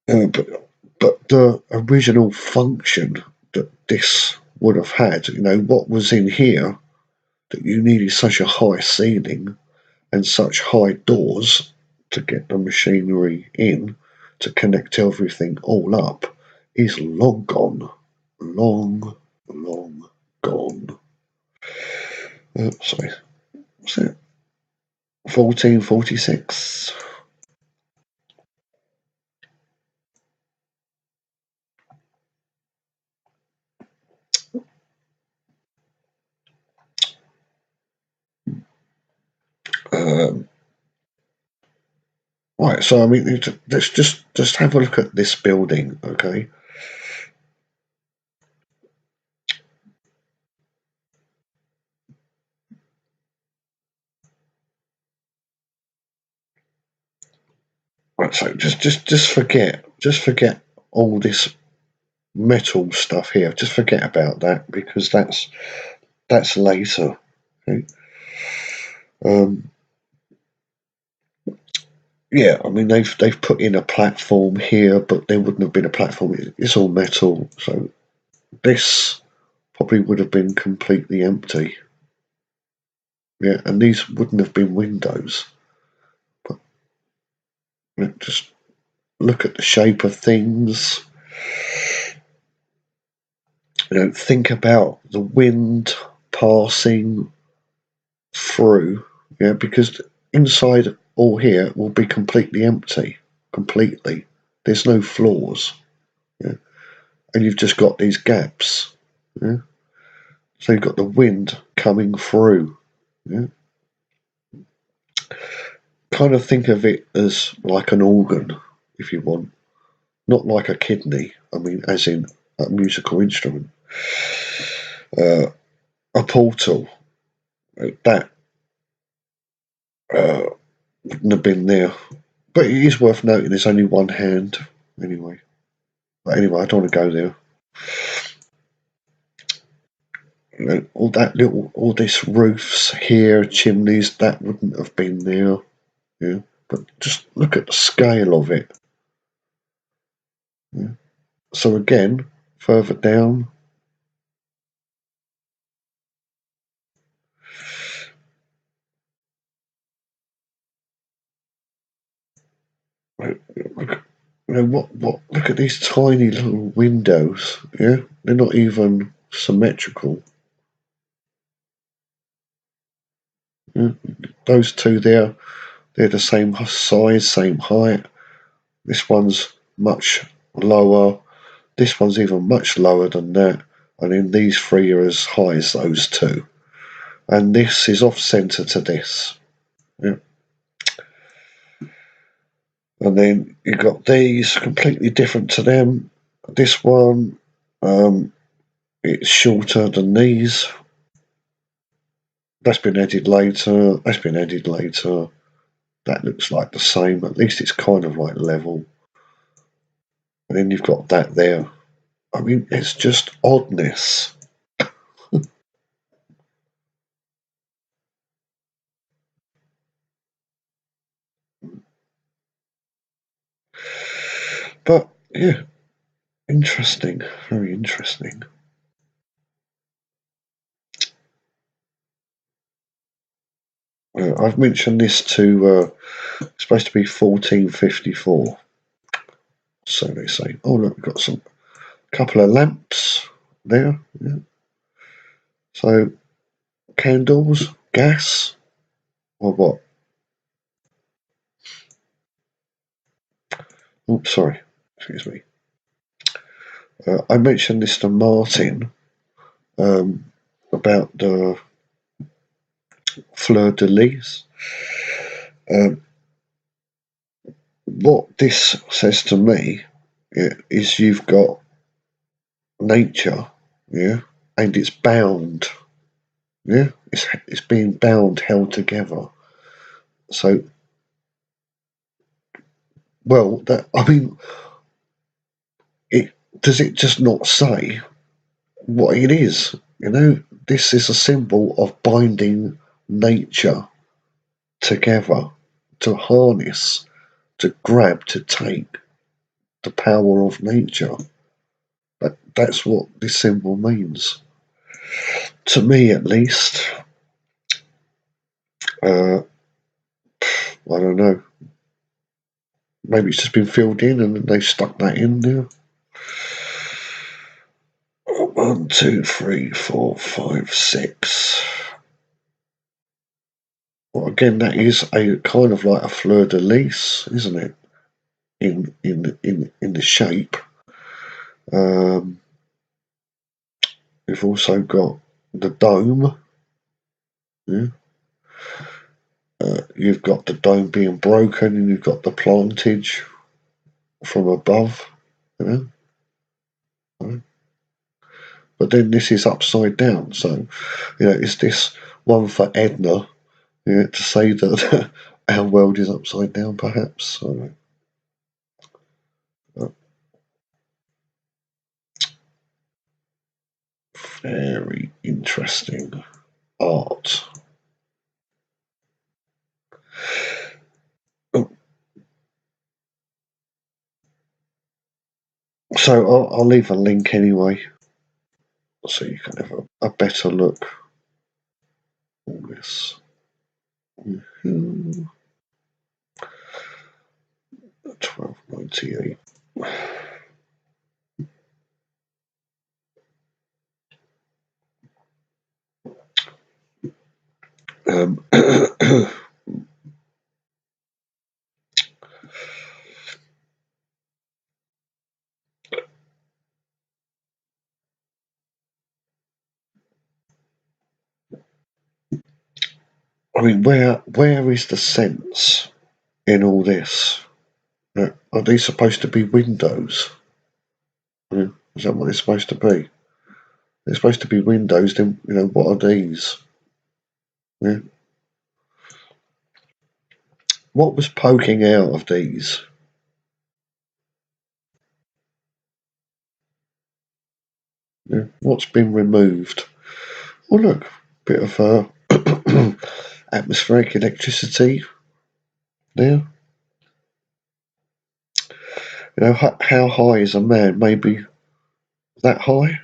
But the original function that this would have had, what was in here that you needed such a high ceiling and such high doors to get the machinery in to connect everything all up is long gone. Long, long gone. Sorry, what's that? 1446. Um, right, so I mean, let's just have a look at this building, okay? Right, so just forget all this metal stuff here. Just forget about that because that's later. Okay? Um, yeah, I mean they've put in a platform here, but there wouldn't have been a platform. It's all metal, so this probably would have been completely empty. Yeah, and these wouldn't have been windows. But just look at the shape of things. Think about the wind passing through. Yeah, because inside all here will be completely empty. Completely. There's no floors. Yeah, and you've just got these gaps. Yeah, so you've got the wind coming through. Yeah, kind of think of it as like an organ, if you want, not like a kidney. I mean, as in a musical instrument. A portal that uh, wouldn't have been there, but it is worth noting there's only one hand anyway. But anyway, I don't want to go there. All this roofs here, chimneys, that wouldn't have been there. Yeah, but just look at the scale of it. Yeah. So again, further down, look, look at these tiny little windows. Yeah, they're not even symmetrical. Yeah. Those two there, they're the same size, same height. This one's much lower. This one's even much lower than that. And then these three are as high as those two. And this is off centre to this. Yeah. And then you've got these completely different to them. This one, it's shorter than these. That's been added later. That's been added later. That looks like the same. At least it's kind of like level. And then you've got that there. I mean, it's just oddness. But yeah, interesting. Very interesting. I've mentioned this to it's supposed to be 1454. So they say. Oh look, we've got some couple of lamps there. Yeah. So candles, gas, or what? Oh, sorry. Excuse me. I mentioned this to Martin um, about the fleur de lis. Um, what this says to me, yeah, is you've got nature, yeah, and it's bound, yeah, it's being bound, held together. So, well, that I mean, it does it just not say what it is? This is a symbol of binding nature together, to harness, to grab, to take the power of nature. That's what this symbol means. To me, at least. I don't know. Maybe it's just been filled in and they stuck that in there. 1, 2, 3, 4, 5, 6. Well, again, that is a kind of like a fleur de lis, isn't it? In the shape. We've also got the dome. Yeah. You've got the dome being broken, and you've got the plantage from above. You know. But then this is upside down. So, is this one for Edna, to say that our world is upside down, perhaps? So, Very interesting art. So I'll leave a link anyway, so you can have a better look. All this. 1298. I mean, where is the sense in all this? Are these supposed to be windows? Is that what they're supposed to be? They're supposed to be windows. Then what are these? Yeah. What was poking out of these? Yeah. What's been removed? Oh look, bit of atmospheric electricity there. How high is a man? Maybe that high.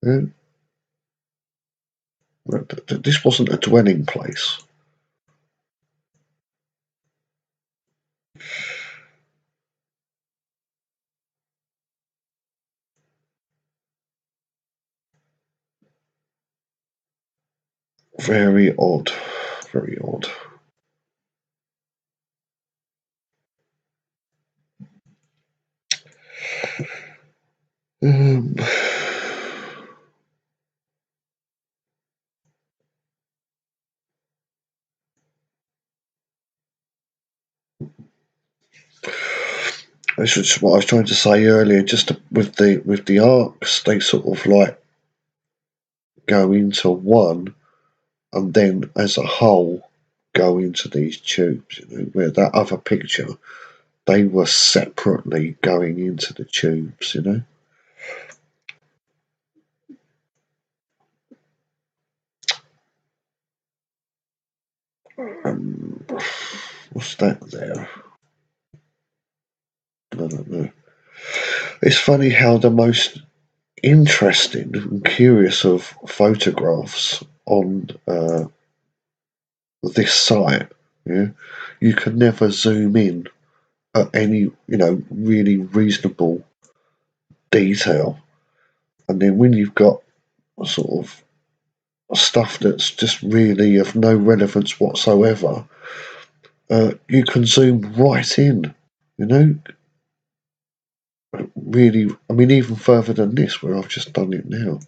Yeah. This wasn't a dwelling place. Very odd. Very odd. Um, this is what I was trying to say earlier. Just with the arcs, they sort of like go into one, and then as a whole go into these tubes. Where that other picture, they were separately going into the tubes. Um, what's that there? I don't know. It's funny how the most interesting and curious of photographs on this site, yeah, you can never zoom in at any really reasonable detail, and then when you've got sort of stuff that's just really of no relevance whatsoever, you can zoom right in, you know really. I mean, even further than this, where I've just done it now.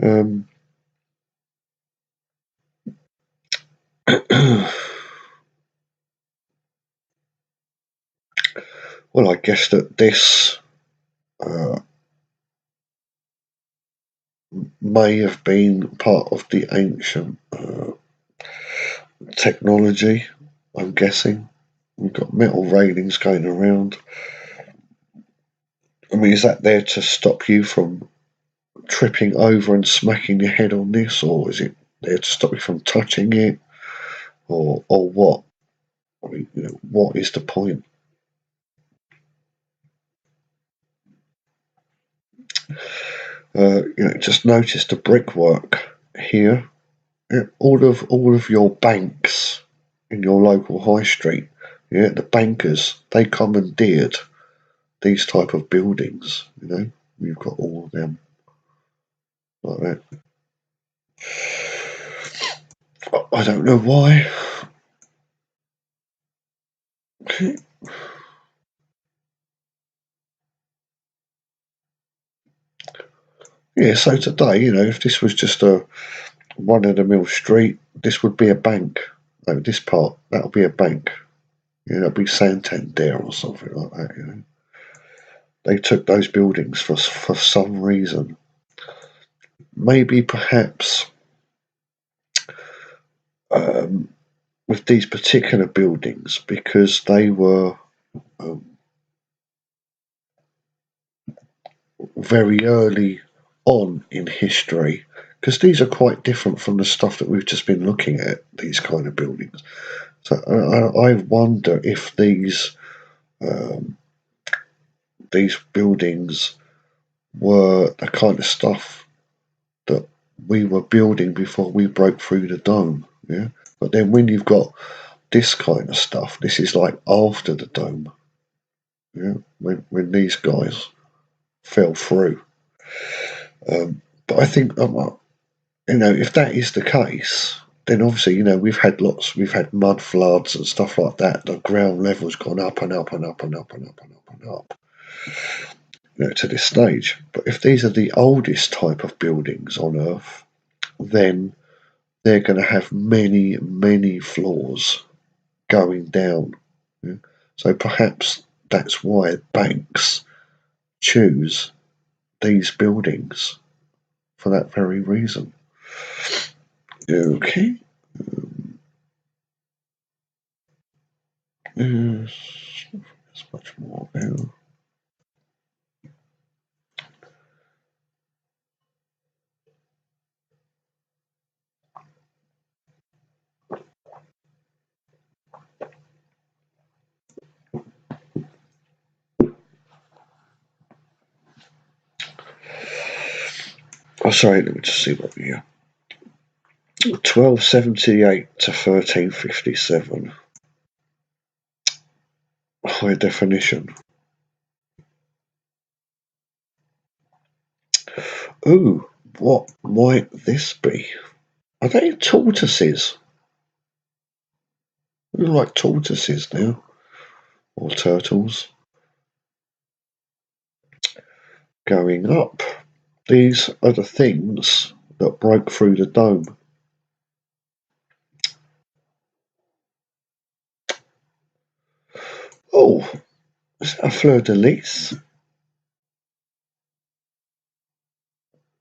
um, well, I guess that this uh, may have been part of the ancient technology. I'm guessing we've got metal railings going around. I mean, is that there to stop you from tripping over and smacking your head on this, or is it there to stop you from touching it, or what? I mean, what is the point? Just notice the brickwork here. Yeah, all of your banks in your local high street. Yeah, the bankers, they commandeered these type of buildings. You've got all of them like that. I don't know why. Yeah, so today, if this was just a run of the mill street, this would be a bank. This part, that would be a bank. That'd be Santander or something like that. They took those buildings for some reason. Maybe perhaps with these particular buildings, because they were um, very early on in history, because these are quite different from the stuff that we've just been looking at, these kind of buildings. So I wonder if these buildings were the kind of stuff that we were building before we broke through the dome. Yeah, but then when you've got this kind of stuff, this is like after the dome. Yeah, when these guys fell through. But I think if that is the case, then obviously we've had mud floods and stuff like that. The ground level's gone up and up and up and up and up and up and up. To this stage. But if these are the oldest type of buildings on Earth, then they're going to have many, many floors going down. Yeah? So perhaps that's why banks choose these buildings for that very reason. Okay. There's much more now. Oh, sorry, let me just see what we have. 1278 to 1357. High definition. Ooh, what might this be? Are they tortoises? They look like tortoises now. Or turtles. Going up. These are the things that broke through the dome. Oh, is that a fleur-de-lis?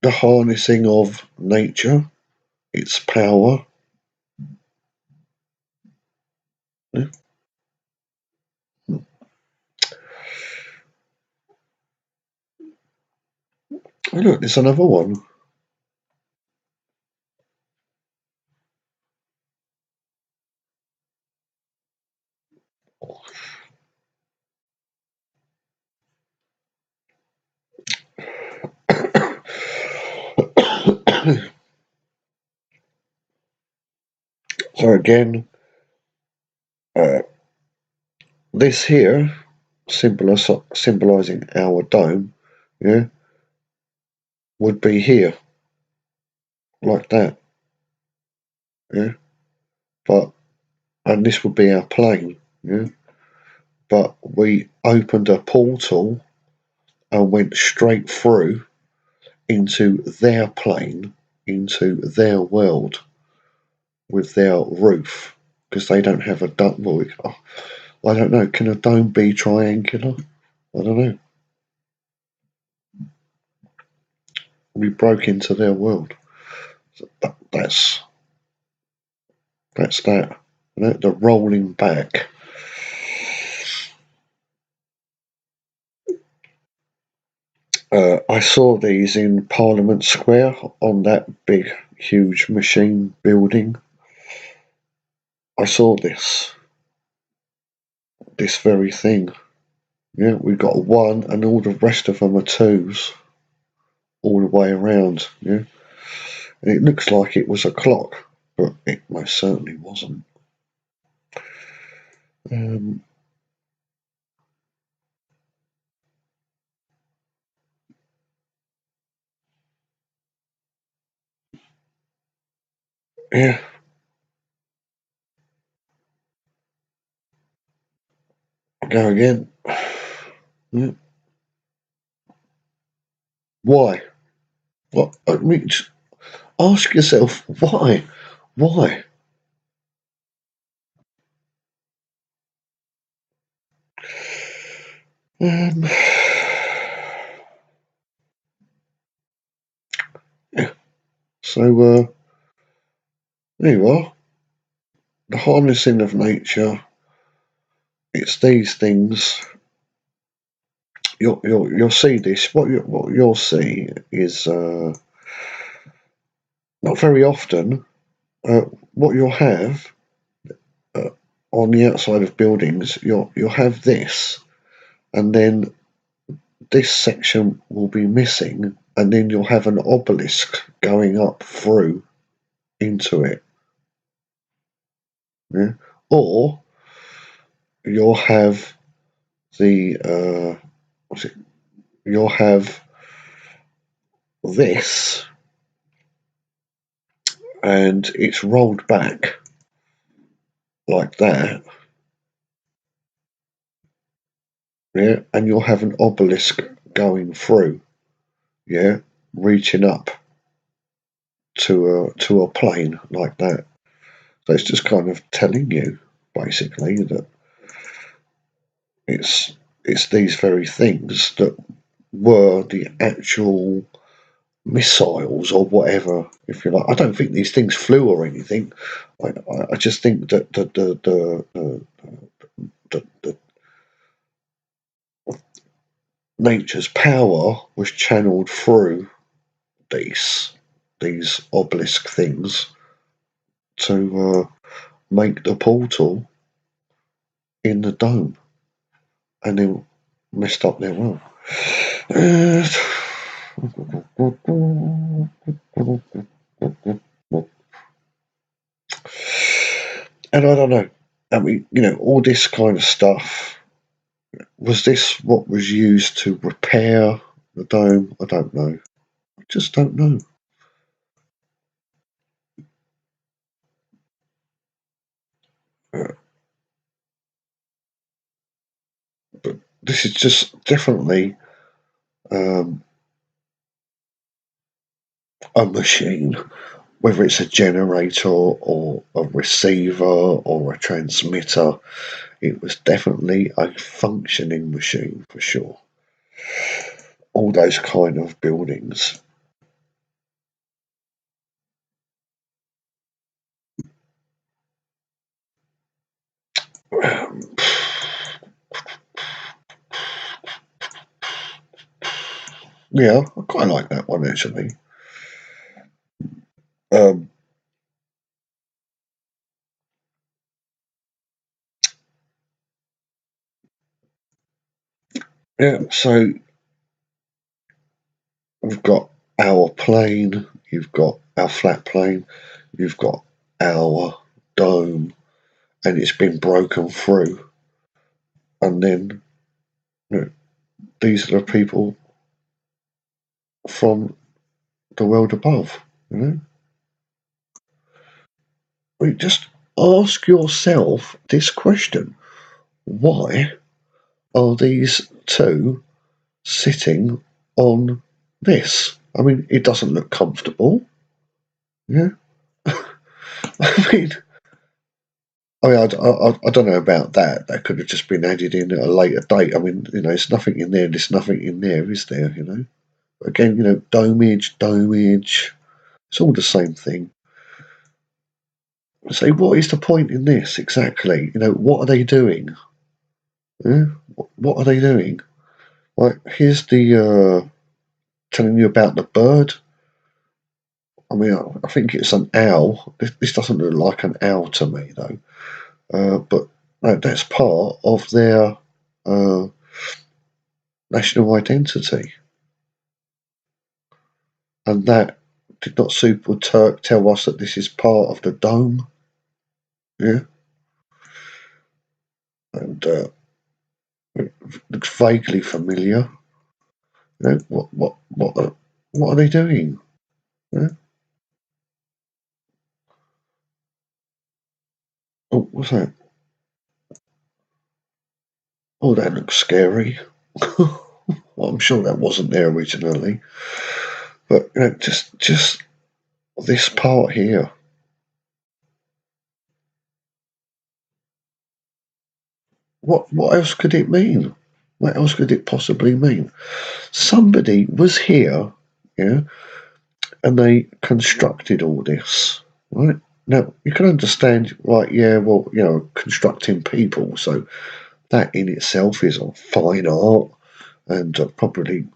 The harnessing of nature, its power. Yeah. Oh, look, there's another one. So again, this here, symbolising our dome, yeah, would be here, like that, yeah. And this would be our plane, yeah. But we opened a portal and went straight through into their plane, into their world with their roof, because they don't have a dome. Well, I don't know. Can a dome be triangular? I don't know. We broke into their world. So that's that. The rolling back. I saw these in Parliament Square on that big, huge machine building. I saw this very thing. Yeah, we got one, and all the rest of them are twos, all the way around. Yeah, and it looks like it was a clock, but it most certainly wasn't. Yeah, go again. Yeah. Why? What? I mean, just ask yourself why. Why? Um, yeah. So there you are. The harnessing of nature. It's these things you'll see this. What you'll see is not very often. What you'll have uh, on the outside of buildings, you'll have this, and then this section will be missing, and then you'll have an obelisk going up through into it. Yeah? Or you'll have the you'll have this, and it's rolled back like that. Yeah, and you'll have an obelisk going through. Yeah, reaching up to a plane like that. So it's just kind of telling you basically that it's these very things that were the actual missiles or whatever, if you like. I don't think these things flew or anything. I just think that the nature's power was channeled through these obelisk things to make the portal in the dome, and then messed up their world. And I don't know. I mean, all this kind of stuff. Was this what was used to repair the dome? I don't know. I just don't know. But this is just definitely um, a machine, whether it's a generator or a receiver or a transmitter. It was definitely a functioning machine for sure. All those kind of buildings. Yeah, I quite like that one actually. Um, yeah, so we've got our plane, you've got our flat plane, you've got our dome, and it's been broken through. And then these are the people from the world above. Just ask yourself this question: why are these two sitting on this? I mean, it doesn't look comfortable. Yeah, I I don't know about that. That could have just been added in at a later date. I mean, there's nothing in there. There's nothing in there, is there? Again, domage. It's all the same thing. So, what is the point in this exactly? What are they doing? Yeah? What are they doing? Like, here's the telling you about the bird. I mean, I think it's an owl. This doesn't look like an owl to me, though. But no, that's part of their uh, national identity. And that did not Super Turk tell us that this is part of the dome? Yeah. And it looks vaguely familiar. What are they doing? Yeah? Oh, what's that? Oh, that looks scary. Well, I'm sure that wasn't there originally. But just this part here. What else could it mean? What else could it possibly mean? Somebody was here, yeah, and they constructed all this, right? Now you can understand, right? Yeah, well, constructing people, so that in itself is a fine art. and probably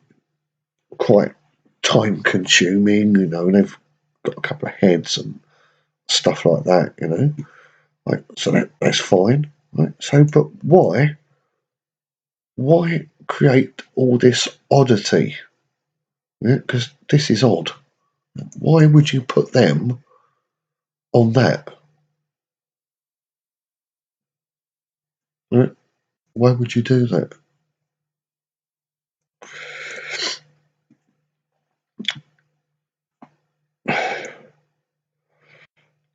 quite time consuming, and they've got a couple of heads and stuff like that. Like, so that's fine, right? So, but why create all this oddity? Because this is odd. Why would you put them on that? Right? Why would you do that?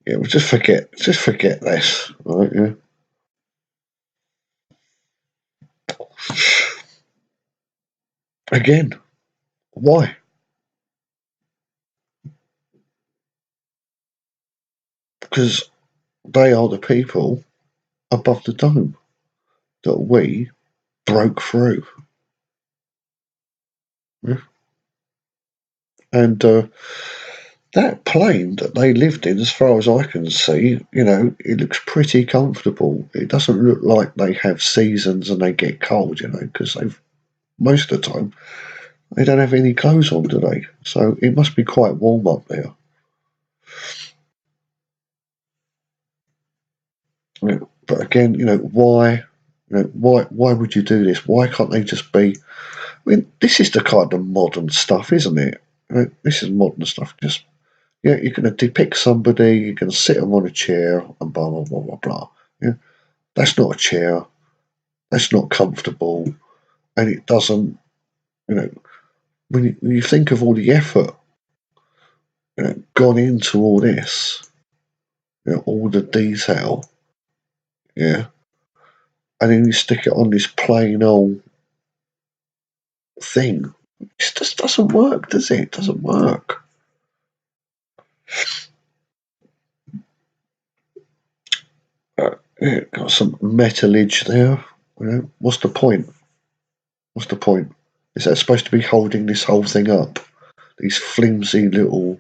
Yeah, well, just forget this, right? Yeah. Again, why? Because they are the people above the dome that we broke through. Yeah. And that plane that they lived in, as far as I can see, it looks pretty comfortable. It doesn't look like they have seasons and they get cold, because they've most of the time they don't have any clothes on, do they? So it must be quite warm up there. But again, why? Why would you do this? Why can't they just be? I mean, this is the kind of modern stuff, isn't it? This is modern stuff. Just you're going to depict somebody, you're going to sit them on a chair, and blah blah blah blah blah. Yeah, that's not a chair. That's not comfortable, and it doesn't. When you think of all the effort gone into all this, all the detail, yeah, and then you stick it on this plain old thing. It just doesn't work, does it? It doesn't work. Yeah, got some metalage there. What's the point? What's the point? Is that supposed to be holding this whole thing up? These flimsy little,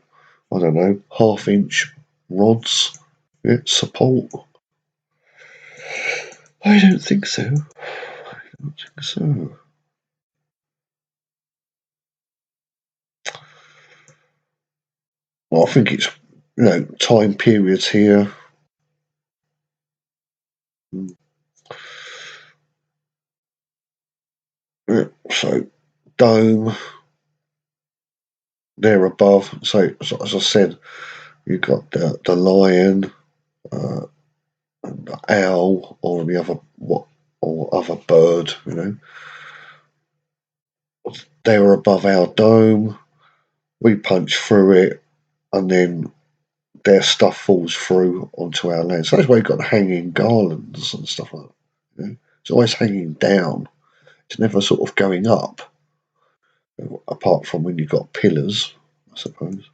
I don't know, half-inch rods, support? I don't think so. I don't think so. Well, I think it's, time periods here. Yeah, so, dome, there above. So as I said, you've got the lion, and the owl, or the other or other bird. They were above our dome. We punch through it, and then their stuff falls through onto our land. So that's why you've got the hanging garlands and stuff like that. It's always hanging down. It's never sort of going up, apart from when you've got pillars, I suppose.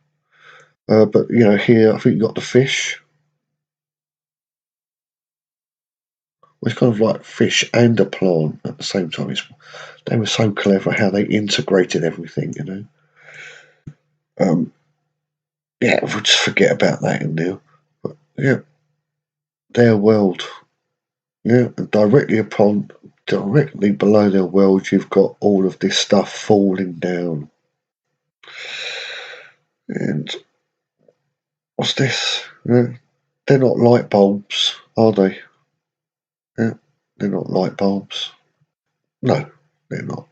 But here I think you've got the fish. It's kind of like fish and a plant at the same time. They were so clever how they integrated everything. Um, yeah, we'll just forget about that in there. But yeah, their world. Yeah, and directly below their world, you've got all of this stuff falling down. And what's this? Yeah, they're not light bulbs, are they? Yeah, they're not light bulbs. No, they're not.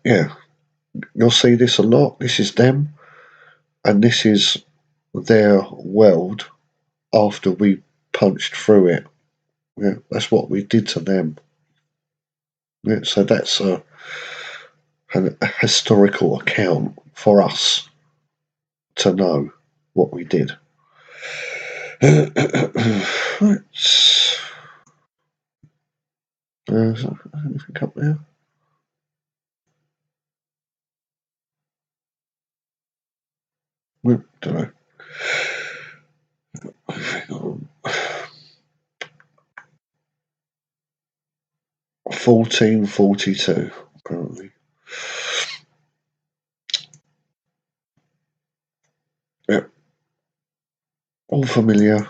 Yeah, you'll see this a lot. This is them, and this is their world after we punched through it. Yeah, that's what we did to them. Yeah, so that's a historical account for us to know what we did. Let's, is there anything up there? Don't know. 1442, apparently. all familiar.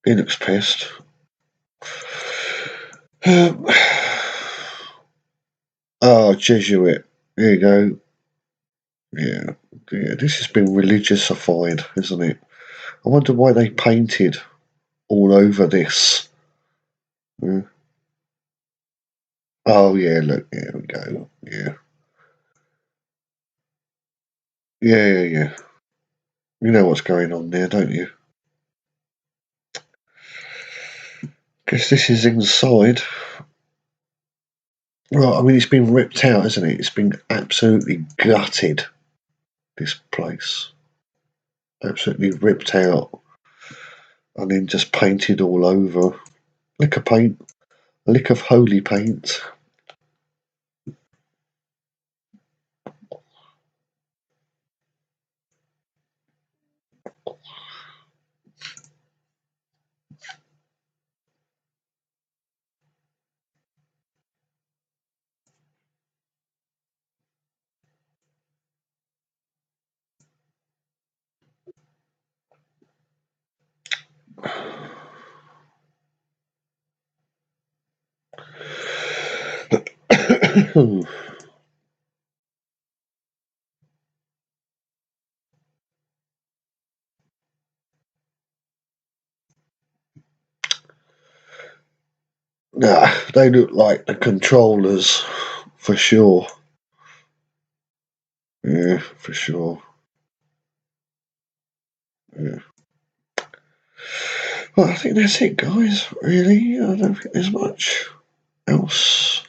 He looks pissed. Oh, Jesuit. There you go. Yeah, this has been religiousified, isn't it? I wonder why they painted all over this. Yeah. Oh, yeah, look, here we go. Yeah. Yeah. You know what's going on there, don't you? Guess this is inside. Right, I mean, it's been ripped out, isn't it? It's been absolutely gutted, this place. Absolutely ripped out and then just painted all over. Lick of paint, a lick of holy paint. Nah, they look like the controllers for sure. Yeah, for sure. Yeah. Well, I think that's it, guys. Really, I don't think there's much else.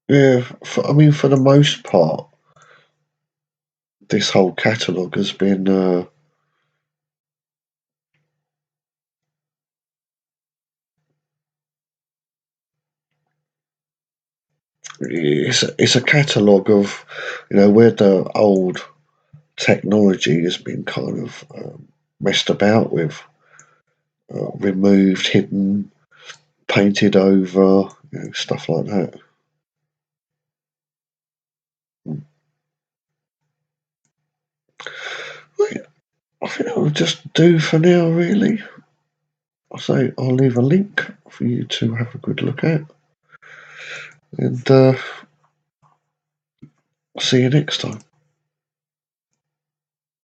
Yeah, I mean, for the most part, this whole catalogue has been it's a catalogue of, where the old technology has been kind of messed about with, removed, hidden, painted over, stuff like that. Right, I think that will just do for now, really. I'll leave a link for you to have a good look at, and see you next time.